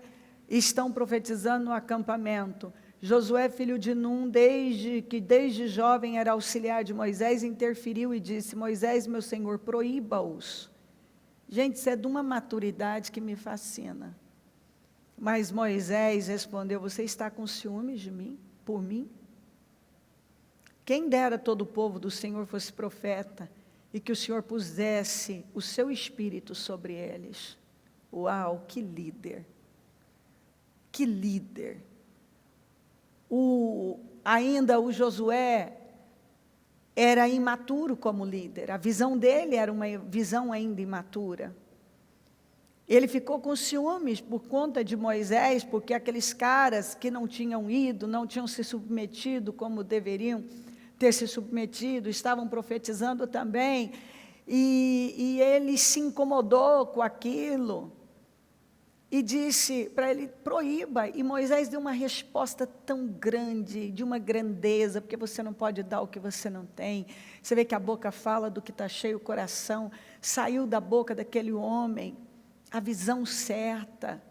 estão profetizando no acampamento. Josué, filho de Num, desde jovem era auxiliar de Moisés, interferiu e disse: Moisés, meu senhor, proíba-os. Gente, isso é de uma maturidade que me fascina. Mas Moisés respondeu: você está com ciúmes de mim, por mim? Quem dera todo o povo do Senhor fosse profeta, e que o Senhor pusesse o seu espírito sobre eles. Uau, que líder! Que líder! Ainda o Josué era imaturo como líder, a visão dele era uma visão ainda imatura. Ele ficou com ciúmes por conta de Moisés, porque aqueles caras que não tinham ido, não tinham se submetido como deveriam ter se submetido, estavam profetizando também, e ele se incomodou com aquilo, e disse para ele: proíba. E Moisés deu uma resposta tão grande, de uma grandeza, porque você não pode dar o que você não tem. Você vê que a boca fala do que está cheio o coração. Saiu da boca daquele homem a visão certa.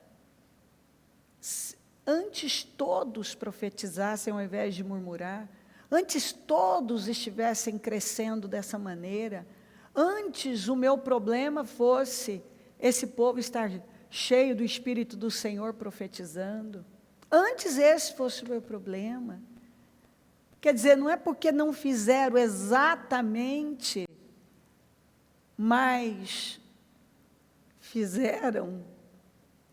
Antes todos profetizassem ao invés de murmurar, antes todos estivessem crescendo dessa maneira, antes o meu problema fosse esse povo estar cheio do Espírito do Senhor profetizando, antes esse fosse o meu problema. Quer dizer, não é porque não fizeram exatamente, mas fizeram,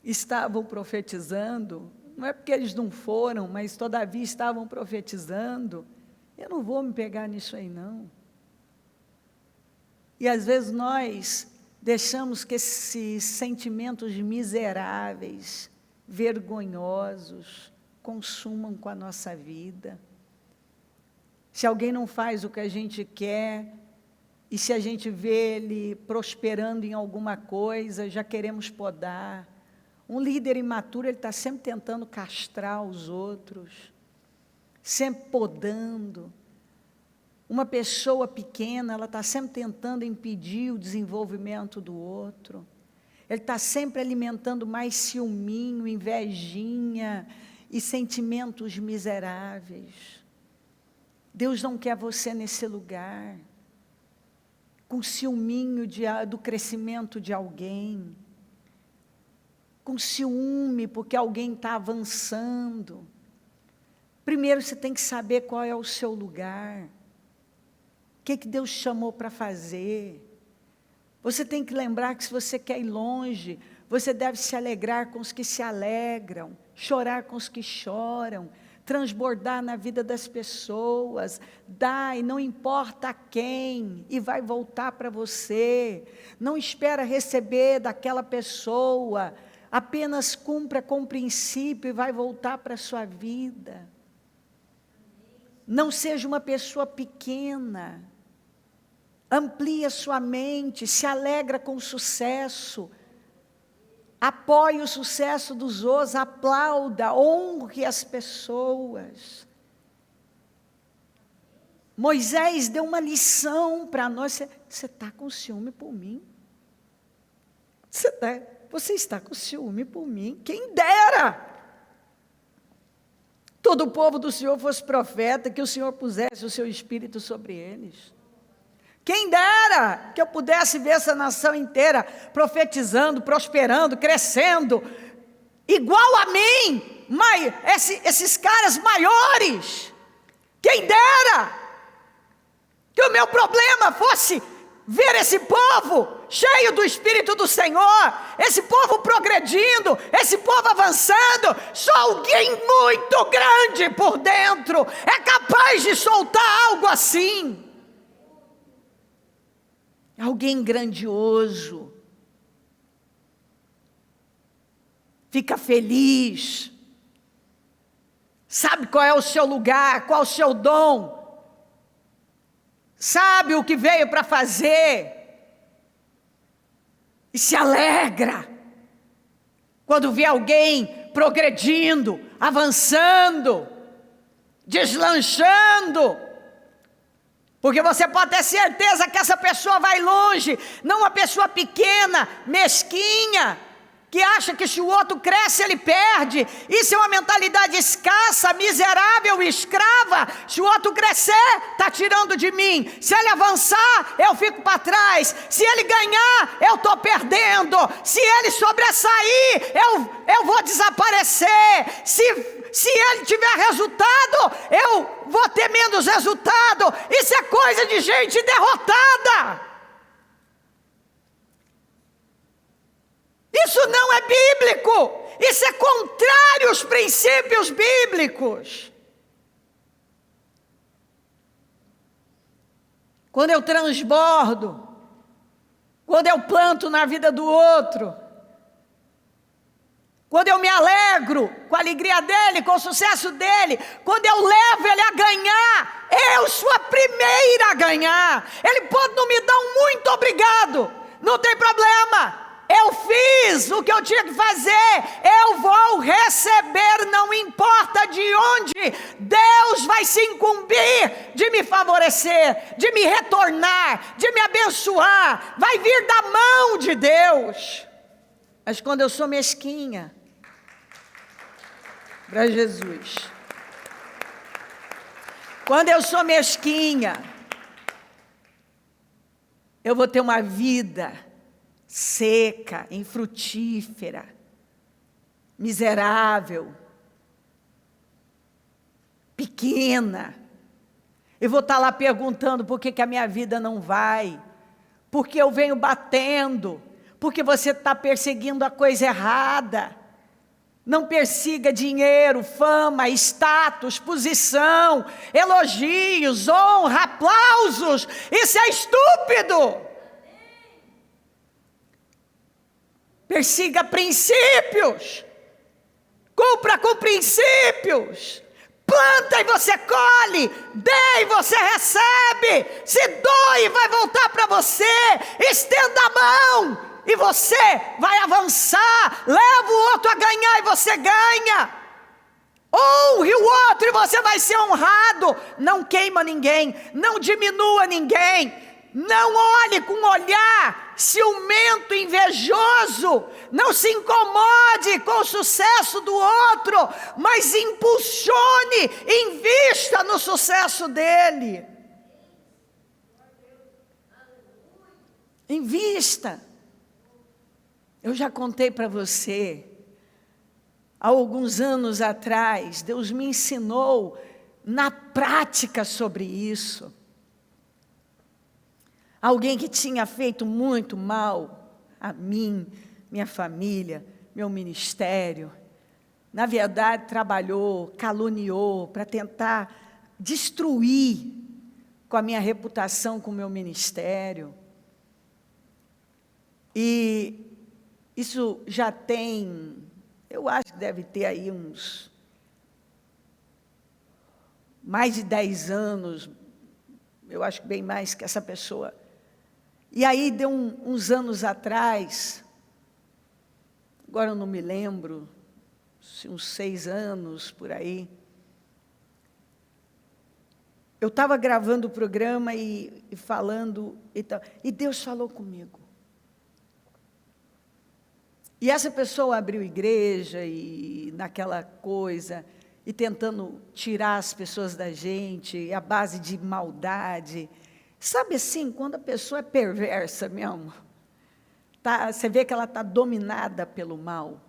estavam profetizando, não é porque eles não foram, mas todavia estavam profetizando. Eu não vou me pegar nisso aí, não. E às vezes nós deixamos que esses sentimentos miseráveis, vergonhosos, consumam com a nossa vida. Se alguém não faz o que a gente quer, e se a gente vê ele prosperando em alguma coisa, já queremos podar. Um líder imaturo, ele está sempre tentando castrar os outros, sempre podando. Uma pessoa pequena, ela está sempre tentando impedir o desenvolvimento do outro. Ele está sempre alimentando mais ciúminho, invejinha e sentimentos miseráveis. Deus não quer você nesse lugar, com ciúminho do crescimento de alguém, com ciúme porque alguém está avançando. Primeiro você tem que saber qual é o seu lugar, o que Deus chamou para fazer. Você tem que lembrar que se você quer ir longe, você deve se alegrar com os que se alegram, chorar com os que choram, transbordar na vida das pessoas, dar e não importa a quem, e vai voltar para você. Não espera receber daquela pessoa, apenas cumpra com o princípio e vai voltar para a sua vida. Não seja uma pessoa pequena, amplie a sua mente, se alegra com o sucesso, apoie o sucesso dos outros, aplauda, honre as pessoas. Moisés deu uma lição para nós. Você está com ciúme por mim? Você está com ciúme por mim? Quem dera! Todo o povo do Senhor fosse profeta, que o Senhor pusesse o seu espírito sobre eles. Quem dera que eu pudesse ver essa nação inteira profetizando, prosperando, crescendo, igual a mim, esses caras maiores. Quem dera que o meu problema fosse ver esse povo cheio do Espírito do Senhor, esse povo progredindo, esse povo avançando. Só alguém muito grande por dentro é capaz de soltar algo assim. Alguém grandioso, fica feliz, sabe qual é o seu lugar, qual é o seu dom, sabe o que veio para fazer, e se alegra quando vê alguém progredindo, avançando, deslanchando. Porque você pode ter certeza que essa pessoa vai longe, não uma pessoa pequena, mesquinha, que acha que se o outro cresce ele perde. Isso é uma mentalidade escassa, miserável e escrava. Se o outro crescer, está tirando de mim. Se ele avançar, eu fico para trás. Se ele ganhar, eu estou perdendo. Se ele sobressair, eu vou desaparecer. Se ele tiver resultado, eu vou ter menos resultado. Isso é coisa de gente derrotada. Isso não é bíblico. Isso é contrário aos princípios bíblicos. Quando eu transbordo, quando eu planto na vida do outro, quando eu me alegro com a alegria dele, com o sucesso dele, quando eu levo ele a ganhar, eu sou a primeira a ganhar. Ele pode não me dar um muito obrigado, não tem problema. Eu fiz o que eu tinha que fazer, eu vou receber, não importa de onde. Deus vai se incumbir de me favorecer, de me retornar, de me abençoar, vai vir da mão de Deus. Mas quando eu sou mesquinha, para Jesus, quando eu sou mesquinha, eu vou ter uma vida seca, infrutífera, miserável, pequena. Eu vou estar lá perguntando por que a minha vida não vai, porque eu venho batendo, porque você está perseguindo a coisa errada. Não persiga dinheiro, fama, status, posição, elogios, honra, aplausos. Isso é estúpido. Persiga princípios. Cumpra com princípios. Planta e você colhe. Dê e você recebe. Se doe, vai voltar para você. Estenda a mão e você vai avançar. Leva o outro a ganhar e você ganha. Honre o outro e você vai ser honrado. Não queima ninguém. Não diminua ninguém. Não olhe com um olhar ciumento, invejoso. Não se incomode com o sucesso do outro, mas impulsione, invista no sucesso dele. Invista. Eu já contei para você, há alguns anos atrás, Deus me ensinou na prática sobre isso. Alguém que tinha feito muito mal a mim, minha família, meu ministério. Na verdade, trabalhou, caluniou para tentar destruir com a minha reputação, com o meu ministério. E isso já tem, eu acho que deve ter aí uns mais de 10 anos, eu acho que bem mais que essa pessoa. E aí, deu uns anos atrás, agora eu não me lembro, uns 6 anos, por aí, eu estava gravando o programa e falando, e Deus falou comigo. E essa pessoa abriu igreja, e naquela coisa, e tentando tirar as pessoas da gente, à base de maldade. Sabe assim, quando a pessoa é perversa mesmo, você vê que ela está dominada pelo mal.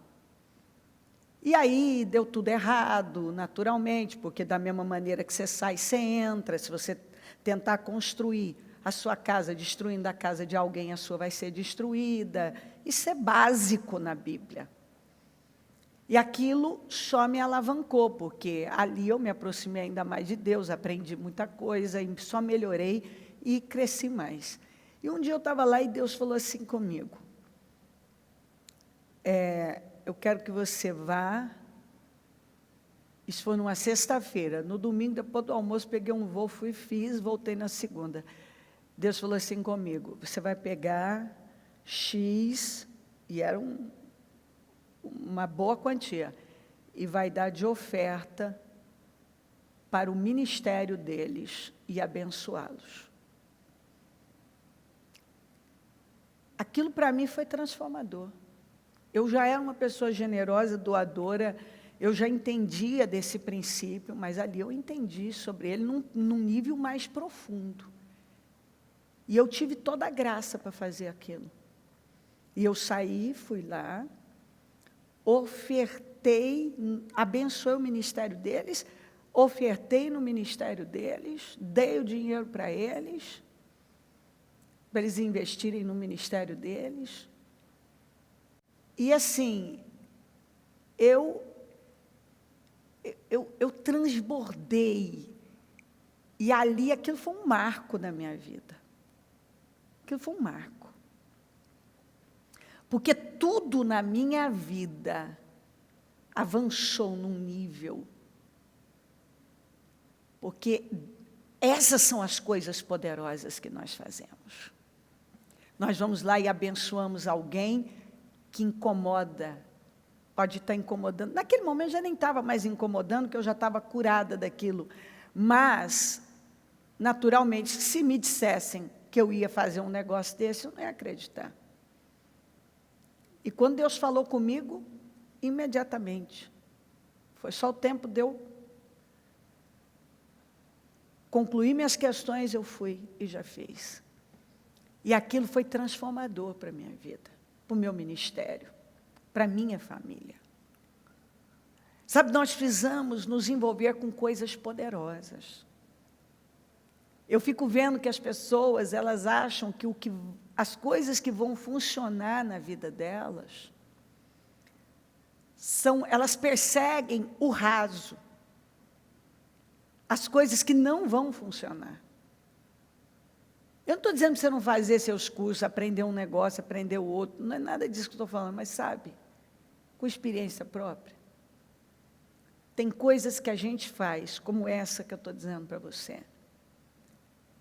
E aí deu tudo errado, naturalmente, porque da mesma maneira que você sai, você entra. Se você tentar construir a sua casa, destruindo a casa de alguém, a sua vai ser destruída. Isso é básico na Bíblia. E aquilo só me alavancou, porque ali eu me aproximei ainda mais de Deus, aprendi muita coisa, e só melhorei e cresci mais. E um dia eu estava lá e Deus falou assim comigo, eu quero que você vá, isso foi numa sexta-feira, no domingo, depois do almoço, peguei um voo, fiz, voltei na segunda. Deus falou assim comigo, você vai pegar X, e era uma boa quantia, e vai dar de oferta para o ministério deles e abençoá-los. Aquilo para mim foi transformador. Eu já era uma pessoa generosa, doadora, eu já entendia desse princípio, mas ali eu entendi sobre ele num nível mais profundo. E eu tive toda a graça para fazer aquilo. E eu saí, fui lá, ofertei, abençoei o ministério deles, ofertei no ministério deles, dei o dinheiro para eles investirem no ministério deles. E assim, eu transbordei. E ali aquilo foi um marco na minha vida. Aquilo foi um marco. Porque tudo na minha vida avançou num nível. Porque essas são as coisas poderosas que nós fazemos. Nós vamos lá e abençoamos alguém que incomoda, pode estar incomodando. Naquele momento já nem estava mais incomodando, porque eu já estava curada daquilo. Mas, naturalmente, se me dissessem que eu ia fazer um negócio desse, eu não ia acreditar. E quando Deus falou comigo, imediatamente. Foi só o tempo de eu concluir minhas questões, eu fui e já fiz. E aquilo foi transformador para a minha vida, para o meu ministério, para a minha família. Sabe, nós precisamos nos envolver com coisas poderosas. Eu fico vendo que as pessoas, elas acham que as coisas que vão funcionar na vida delas, elas perseguem o raso, as coisas que não vão funcionar. Eu não estou dizendo para você não fazer seus cursos, aprender um negócio, aprender o outro, não é nada disso que eu estou falando, mas sabe, com experiência própria. Tem coisas que a gente faz, como essa que eu estou dizendo para você,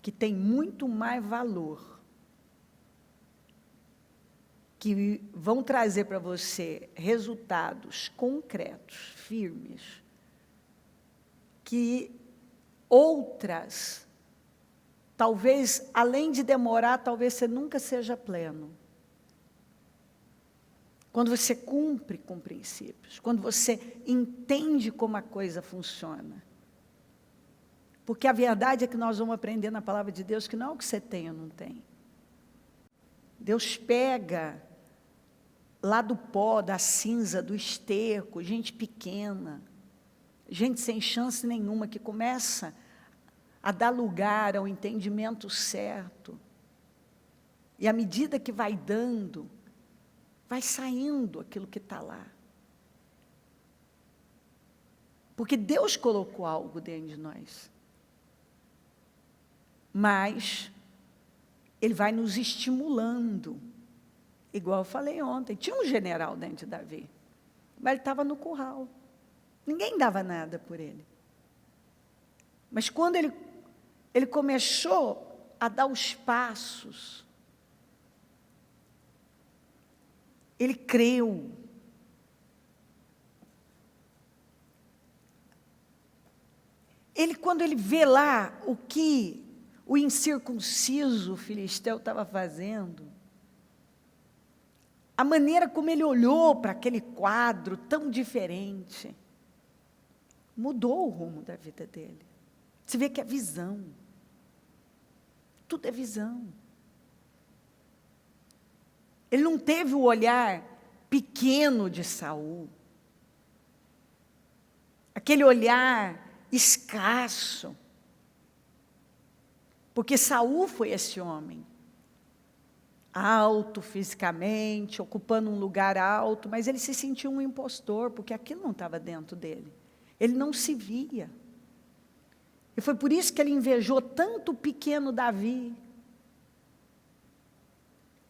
que tem muito mais valor, que vão trazer para você resultados concretos, firmes, que outras, talvez, além de demorar, talvez você nunca seja pleno. Quando você cumpre com princípios, quando você entende como a coisa funciona. Porque a verdade é que nós vamos aprender na palavra de Deus que não é o que você tem ou não tem. Deus pega lá do pó, da cinza, do esterco, gente pequena, gente sem chance nenhuma, que começa a dar lugar ao entendimento certo. E à medida que vai dando, vai saindo aquilo que está lá. Porque Deus colocou algo dentro de nós. Mas Ele vai nos estimulando. Igual eu falei ontem, tinha um general dentro de Davi, mas ele estava no curral. Ninguém dava nada por ele. Mas quando ele começou a dar os passos, ele creu. Quando ele vê lá o que o incircunciso filisteu estava fazendo, a maneira como ele olhou para aquele quadro tão diferente, mudou o rumo da vida dele. Você vê que é visão. Tudo é visão. Ele não teve o olhar pequeno de Saul. Aquele olhar escasso. Porque Saul foi esse homem. Alto fisicamente, ocupando um lugar alto, mas ele se sentiu um impostor, porque aquilo não estava dentro dele. Ele não se via. E foi por isso que ele invejou tanto o pequeno Davi.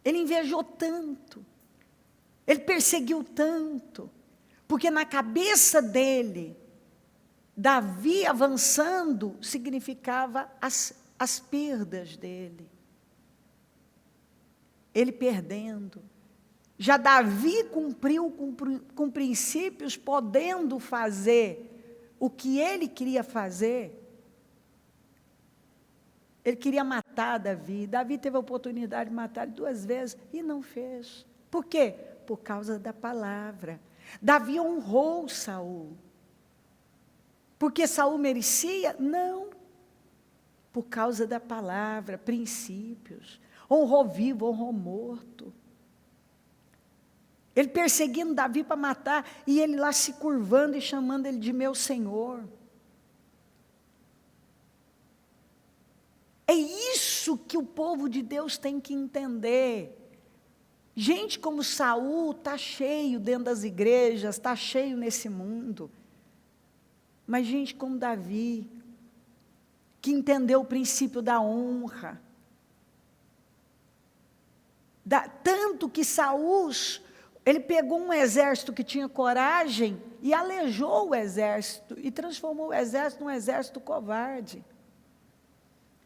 Ele invejou tanto. Ele perseguiu tanto. Porque na cabeça dele, Davi avançando significava as perdas dele. Ele perdendo. Já Davi cumpriu com princípios, podendo fazer o que ele queria fazer. Ele queria matar Davi. Davi teve a oportunidade de matar ele 2 vezes e não fez. Por quê? Por causa da palavra. Davi honrou Saul. Porque Saul merecia? Não. Por causa da palavra, princípios. Honrou vivo, honrou morto. Ele perseguindo Davi para matar, e ele lá se curvando e chamando ele de meu Senhor. É isso que o povo de Deus tem que entender. Gente como Saul está cheio dentro das igrejas, está cheio nesse mundo. Mas gente como Davi, que entendeu o princípio da honra. Tanto que Saul, ele pegou um exército que tinha coragem e aleijou o exército e transformou o exército num exército covarde.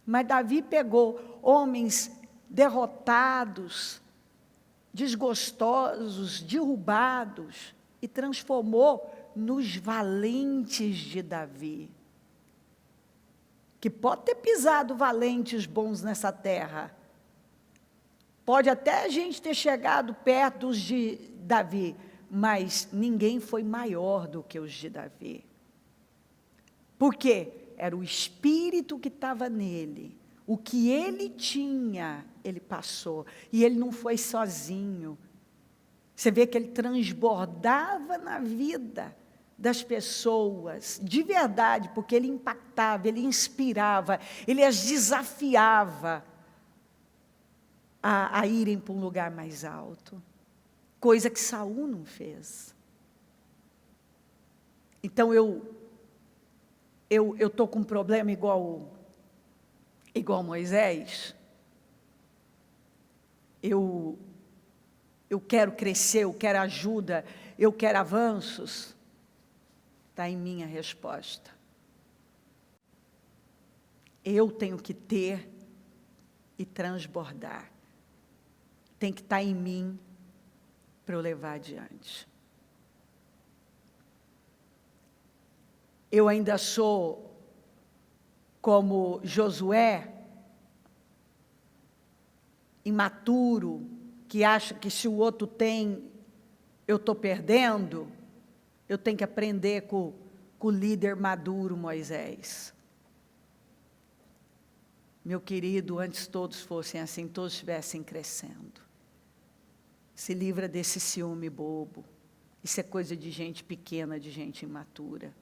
Mas Davi pegou homens derrotados, desgostosos, derrubados e transformou nos valentes de Davi. Que pode ter pisado valentes bons nessa terra. Pode até a gente ter chegado perto dos de Davi, mas ninguém foi maior do que os de Davi. Por quê? Era o espírito que estava nele. O que ele tinha, ele passou. E ele não foi sozinho. Você vê que ele transbordava na vida das pessoas, de verdade, porque ele impactava, ele inspirava, ele as desafiava a irem para um lugar mais alto. Coisa que Saul não fez. Então eu estou com um problema igual Moisés, eu quero crescer, eu quero ajuda, eu quero avanços, está em mim a resposta. Eu tenho que ter e transbordar. Tem que estar em mim para eu levar adiante. Eu ainda sou como Josué, imaturo, que acha que se o outro tem, eu estou perdendo. Eu tenho que aprender com o líder maduro Moisés. Meu querido, antes todos fossem assim, todos estivessem crescendo. Se livra desse ciúme bobo. Isso é coisa de gente pequena, de gente imatura.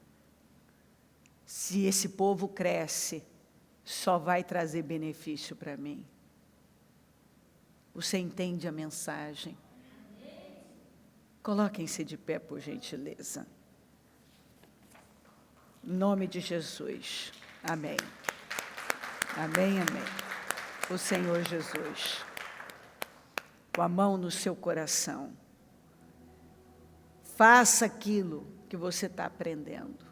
Se esse povo cresce, só vai trazer benefício para mim. Você entende a mensagem? Coloquem-se de pé, por gentileza. Em nome de Jesus. Amém. Amém, amém. O Senhor Jesus, com a mão no seu coração, faça aquilo que você está aprendendo.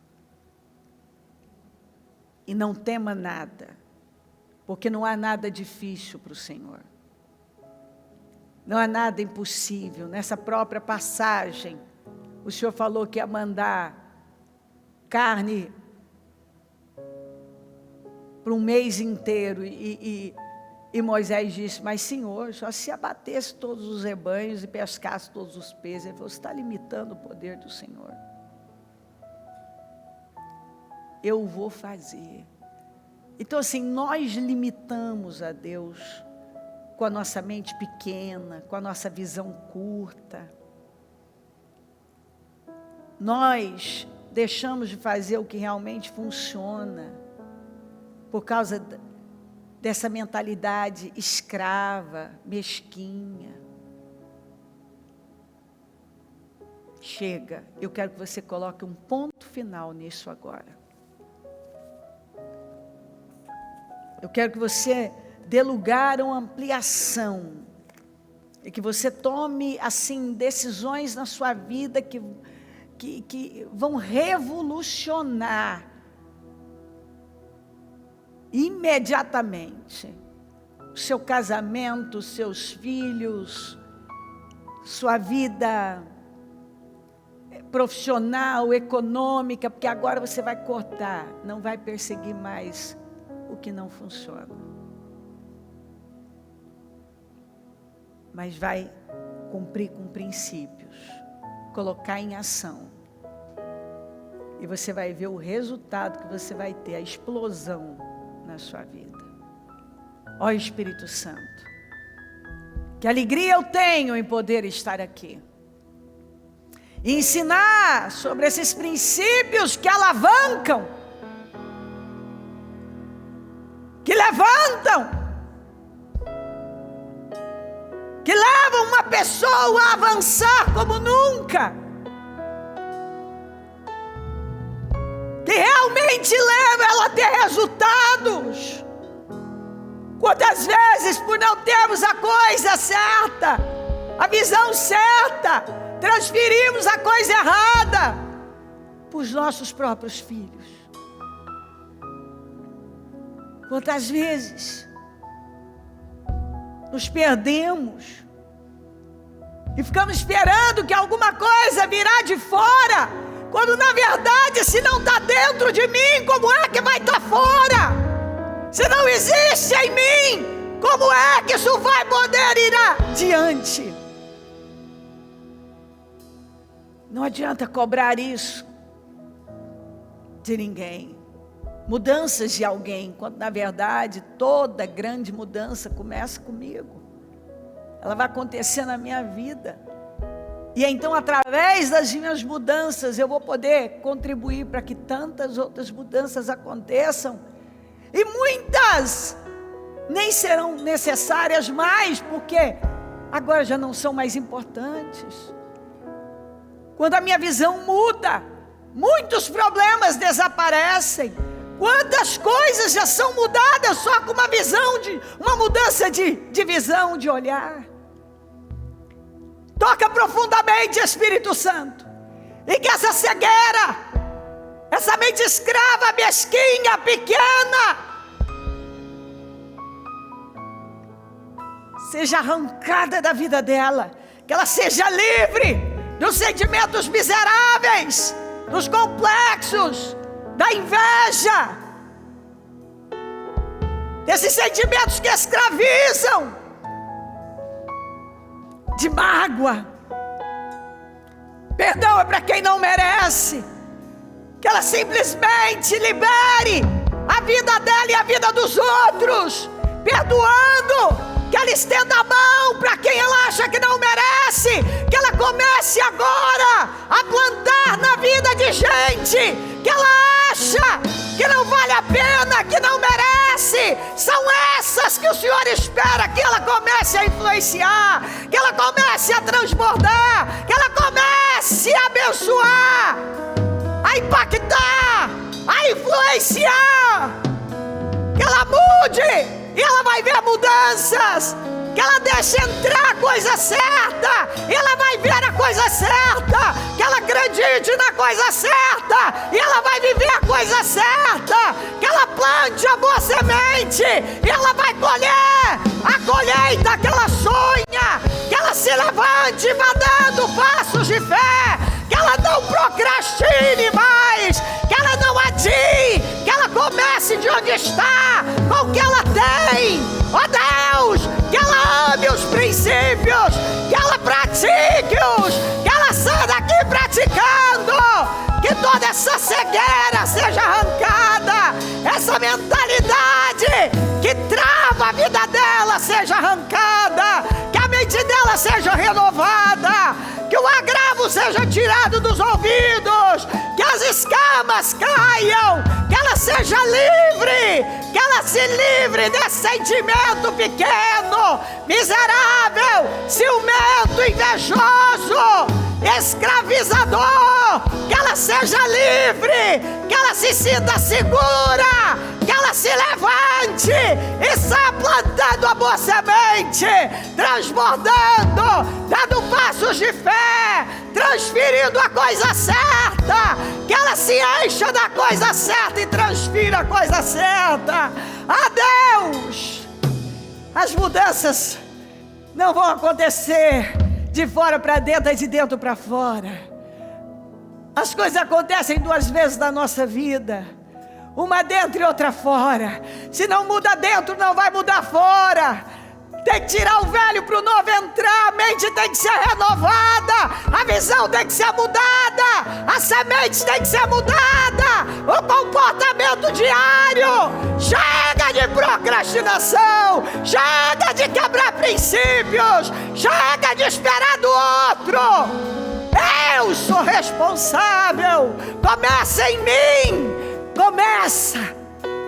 E não tema nada, porque não há nada difícil para o Senhor. Não há nada impossível. Nessa própria passagem, o Senhor falou que ia mandar carne para um mês inteiro, e Moisés disse, mas Senhor, só se abatesse todos os rebanhos e pescasse todos os peixes. Ele falou, você está limitando o poder do Senhor. Eu vou fazer. Então assim, nós limitamos a Deus com a nossa mente pequena, com a nossa visão curta. Nós deixamos de fazer o que realmente funciona, por causa dessa mentalidade escrava, mesquinha. Chega, eu quero que você coloque um ponto final nisso agora. Eu quero que você dê lugar a uma ampliação, e que você tome, assim, decisões na sua vida que vão revolucionar imediatamente o seu casamento, os seus filhos, sua vida profissional, econômica, porque agora você vai cortar, não vai perseguir mais o que não funciona, mas vai cumprir com princípios, colocar em ação, e você vai ver o resultado que você vai ter, a explosão na sua vida. Ó Espírito Santo, que alegria eu tenho em poder estar aqui e ensinar sobre esses princípios que alavancam, que levantam, que levam uma pessoa a avançar como nunca, que realmente leva ela a ter resultados. Quantas vezes, por não termos a coisa certa, a visão certa, transferimos a coisa errada para os nossos próprios filhos. Quantas vezes nos perdemos e ficamos esperando que alguma coisa virá de fora, quando na verdade, se não está dentro de mim, como é que vai estar fora? Se não existe em mim, como é que isso vai poder ir adiante? Não adianta cobrar isso de ninguém, mudanças de alguém, quando na verdade toda grande mudança começa comigo. Ela vai acontecer na minha vida. E então, através das minhas mudanças, eu vou poder contribuir para que tantas outras mudanças aconteçam. E muitas nem serão necessárias mais, porque agora já não são mais importantes. Quando a minha visão muda, muitos problemas desaparecem. Quantas coisas já são mudadas só com uma mudança de visão, de olhar. Toca profundamente, Espírito Santo. E que essa cegueira, essa mente escrava, mesquinha, pequena, seja arrancada da vida dela. Que ela seja livre dos sentimentos miseráveis, dos complexos, da inveja, desses sentimentos que escravizam, de mágoa. Perdão é para quem não merece. Que ela simplesmente libere a vida dela e a vida dos outros, perdoando. Que ela estenda a mão para quem ela acha que não merece. Que ela comece agora a plantar na vida de gente que ela acha que não vale a pena, que não merece. São essas que o Senhor espera que ela comece a influenciar, que ela comece a transbordar, que ela comece a abençoar, a impactar, a influenciar. Que ela mude. E ela vai ver mudanças. Que ela deixe entrar a coisa certa. E ela vai ver a coisa certa. Que ela acredite na coisa certa. E ela vai viver a coisa certa. Que ela plante a boa semente. E ela vai colher a colheita que ela sonha. Que ela se levante e vá dando passos de fé. Que ela não procrastine mais. Que ela não adie. Que ela comece de onde está, com o que ela tem. Ó Deus, que ela ame os princípios, que ela pratique-os, que ela saia daqui praticando. Que toda essa cegueira seja arrancada, essa mentalidade que trava a vida dela seja arrancada, que a mente dela seja renovada, que o agravo seja tirado dos ouvidos, que as escamas caiam, que ela seja livre, que ela se livre desse sentimento pequeno, miserável, ciumento, invejoso, escravizador. Que ela seja livre, que ela se sinta segura, que ela se levante e saia plantando a boa semente, transbordando, dando passos de fé, transferindo a coisa certa. Que ela se encha da coisa certa e transfira a coisa certa. A Deus, as mudanças não vão acontecer de fora para dentro e de dentro para fora. As coisas acontecem duas vezes na nossa vida, uma dentro e outra fora. Se não muda dentro, não vai mudar fora. Tem que tirar o velho para o novo entrar. A mente tem que ser renovada, a visão tem que ser mudada, a semente tem que ser mudada, o comportamento diário. Chega de procrastinação, chega de quebrar princípios, chega de esperar do outro. Eu sou responsável. Começa em mim. Começa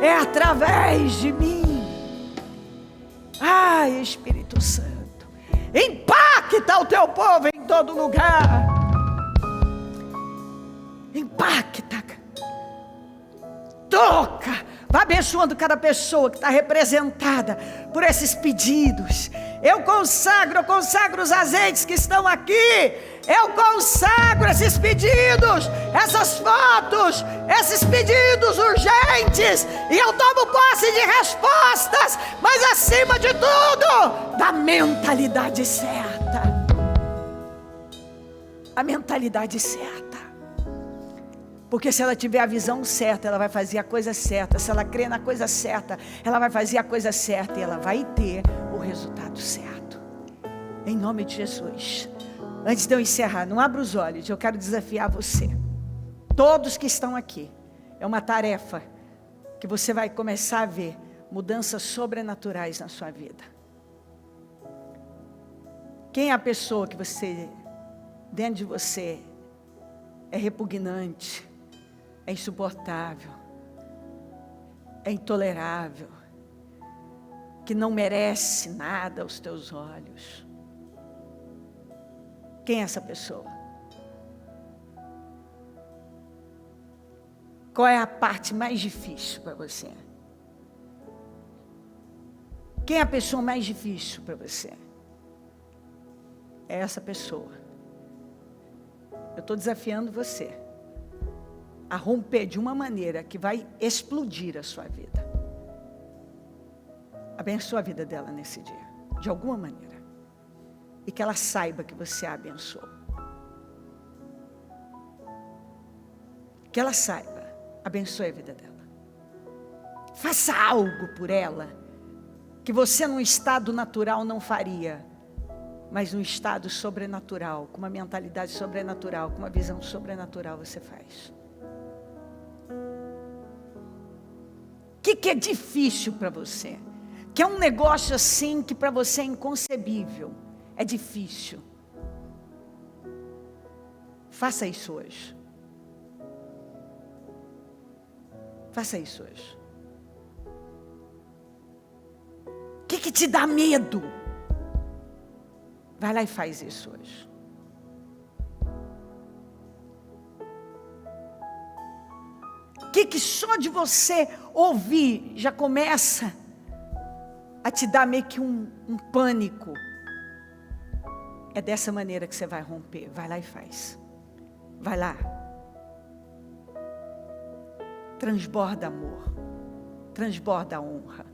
é através de mim. Ai, Espírito Santo, impacta o teu povo em todo lugar. Impacta. Toca. Vai abençoando cada pessoa que está representada por esses pedidos. Eu consagro os azeites que estão aqui. Eu consagro esses pedidos, essas fotos, esses pedidos urgentes. E eu tomo posse de respostas, mas acima de tudo, da mentalidade certa. A mentalidade certa. Porque se ela tiver a visão certa, ela vai fazer a coisa certa. Se ela crer na coisa certa, ela vai fazer a coisa certa. E ela vai ter o resultado certo. Em nome de Jesus. Antes de eu encerrar, não abra os olhos. Eu quero desafiar você. Todos que estão aqui. É uma tarefa que você vai começar a ver mudanças sobrenaturais na sua vida. Quem é a pessoa que você, dentro de você, é repugnante, é insuportável, é intolerável, que não merece nada aos teus olhos? Quem é essa pessoa? Qual é a parte mais difícil para você? Quem é a pessoa mais difícil para você? é essa pessoa. Eu estou desafiando você a romper de uma maneira que vai explodir a sua vida. Abençoa a vida dela nesse dia, de alguma maneira. E que ela saiba que você a abençoou. Que ela saiba, abençoe a vida dela. Faça algo por ela, que você num estado natural não faria, mas num estado sobrenatural, com uma mentalidade sobrenatural, com uma visão sobrenatural você faz. O que é difícil para você? Que é um negócio assim que para você é inconcebível, é difícil. Faça isso hoje. Faça isso hoje. O que te dá medo? Vai lá e faz isso hoje. O que só de você ouvir já começa a te dar meio que um pânico? É dessa maneira que você vai romper. Vai lá e faz. Vai lá. Transborda amor. Transborda honra.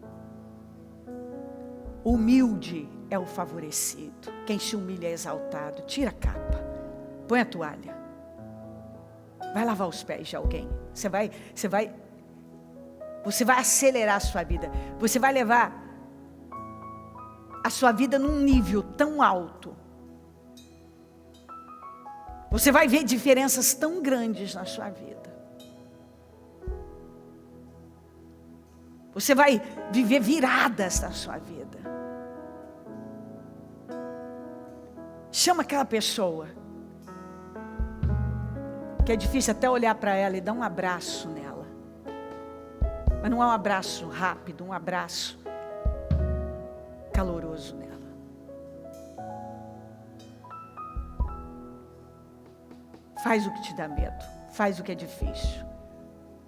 O humilde é o favorecido. Quem se humilha é exaltado. Tira a capa. Põe a toalha. Vai lavar os pés de alguém. Você vai acelerar a sua vida. Você vai levar a sua vida num nível tão alto. Você vai ver diferenças tão grandes na sua vida. Você vai viver viradas na sua vida. Chama aquela pessoa que é difícil até olhar para ela e dar um abraço nela. Mas não é um abraço rápido, um abraço caloroso nela. Faz o que te dá medo, faz o que é difícil,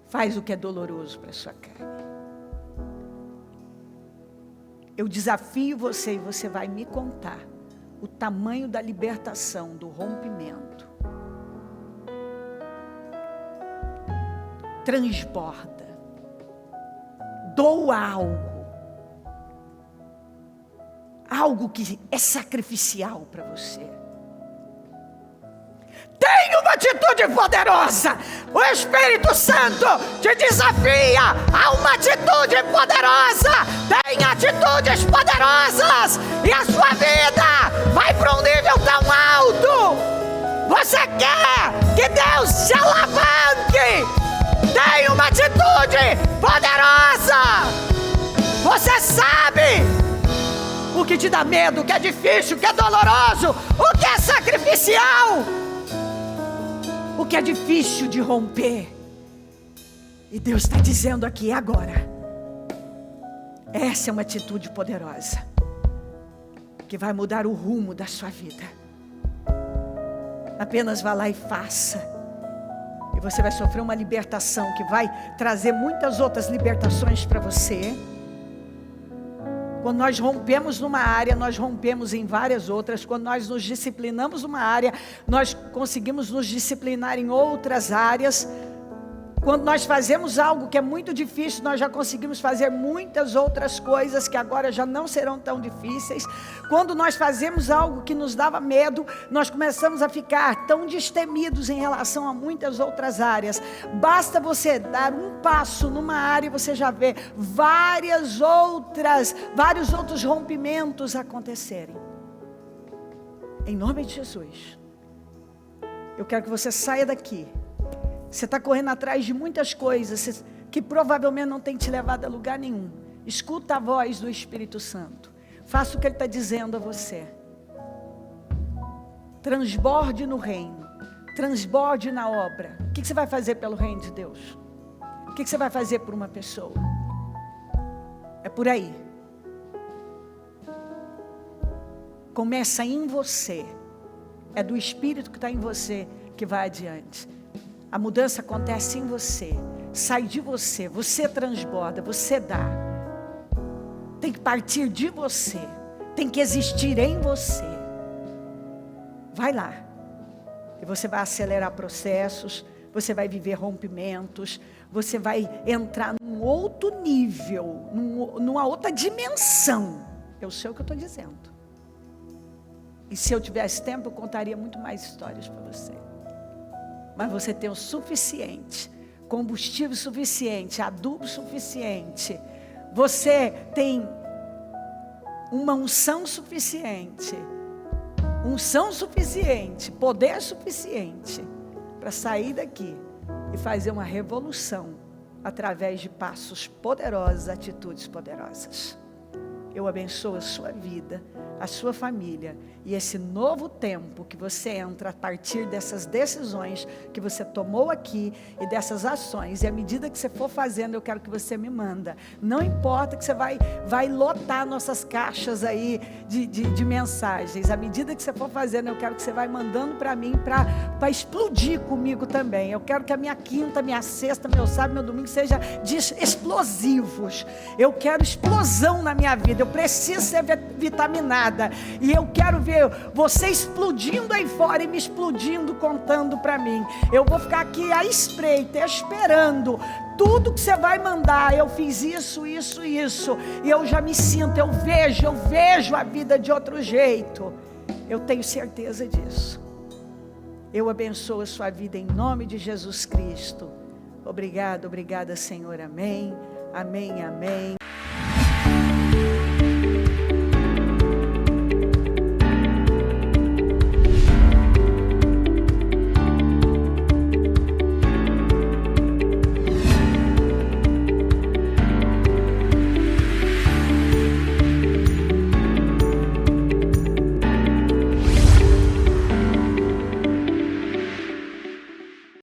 faz o que é doloroso para a sua carne. Eu desafio você e você vai me contar o tamanho da libertação, do rompimento. Transborda. Doa algo. Algo que é sacrificial para você. Tenha uma atitude poderosa. O Espírito Santo te desafia a uma atitude poderosa. Tenha atitudes poderosas e a sua vida vai para um nível tão alto. Você quer que Deus te alavanque? Tenha uma atitude poderosa. Você sabe o que te dá medo, o que é difícil, o que é doloroso, o que é sacrificial, o que é difícil de romper. E Deus está dizendo aqui agora, essa é uma atitude poderosa, que vai mudar o rumo da sua vida. Apenas vá lá e faça. E você vai sofrer uma libertação que vai trazer muitas outras libertações para você. Quando nós rompemos numa área, nós rompemos em várias outras. Quando nós nos disciplinamos numa área, nós conseguimos nos disciplinar em outras áreas. Quando nós fazemos algo que é muito difícil, nós já conseguimos fazer muitas outras coisas que agora já não serão tão difíceis. Quando nós fazemos algo que nos dava medo, nós começamos a ficar tão destemidos em relação a muitas outras áreas. Basta você dar um passo numa área e você já vê vários outros rompimentos acontecerem. Em nome de Jesus, eu quero que você saia daqui. Você está correndo atrás de muitas coisas que provavelmente não tem te levado a lugar nenhum. Escuta a voz do Espírito Santo. Faça o que Ele está dizendo a você. Transborde no reino. Transborde na obra. O que você vai fazer pelo reino de Deus? O que você vai fazer por uma pessoa? É por aí. Começa em você. É do Espírito que está em você que vai adiante. A mudança acontece em você, sai de você, você transborda, você dá. Tem que partir de você, tem que existir em você. Vai lá. E você vai acelerar processos, você vai viver rompimentos, você vai entrar num outro nível, numa outra dimensão. Eu sei o que eu estou dizendo. E se eu tivesse tempo, eu contaria muito mais histórias para você. Mas você tem o suficiente, combustível suficiente, adubo suficiente. Você tem uma unção suficiente, poder suficiente para sair daqui e fazer uma revolução através de passos poderosos, atitudes poderosas. Eu abençoo a sua vida, a sua família e esse novo tempo que você entra a partir dessas decisões que você tomou aqui e dessas ações. E à medida que você for fazendo, eu quero que você me manda. Não importa que você vai lotar nossas caixas aí de mensagens. À medida que você for fazendo, eu quero que você vai mandando para mim para explodir comigo também. Eu quero que a minha quinta, minha sexta, meu sábado, meu domingo seja de explosivos. Eu quero explosão na minha vida. Eu preciso ser vitaminada. E eu quero ver você explodindo aí fora e me explodindo, contando para mim. Eu vou ficar aqui à espreita, esperando tudo que você vai mandar. Eu fiz isso. E eu já me sinto, eu vejo a vida de outro jeito. Eu tenho certeza disso. Eu abençoo a sua vida em nome de Jesus Cristo. Obrigada, Senhor. Amém. Amém, amém.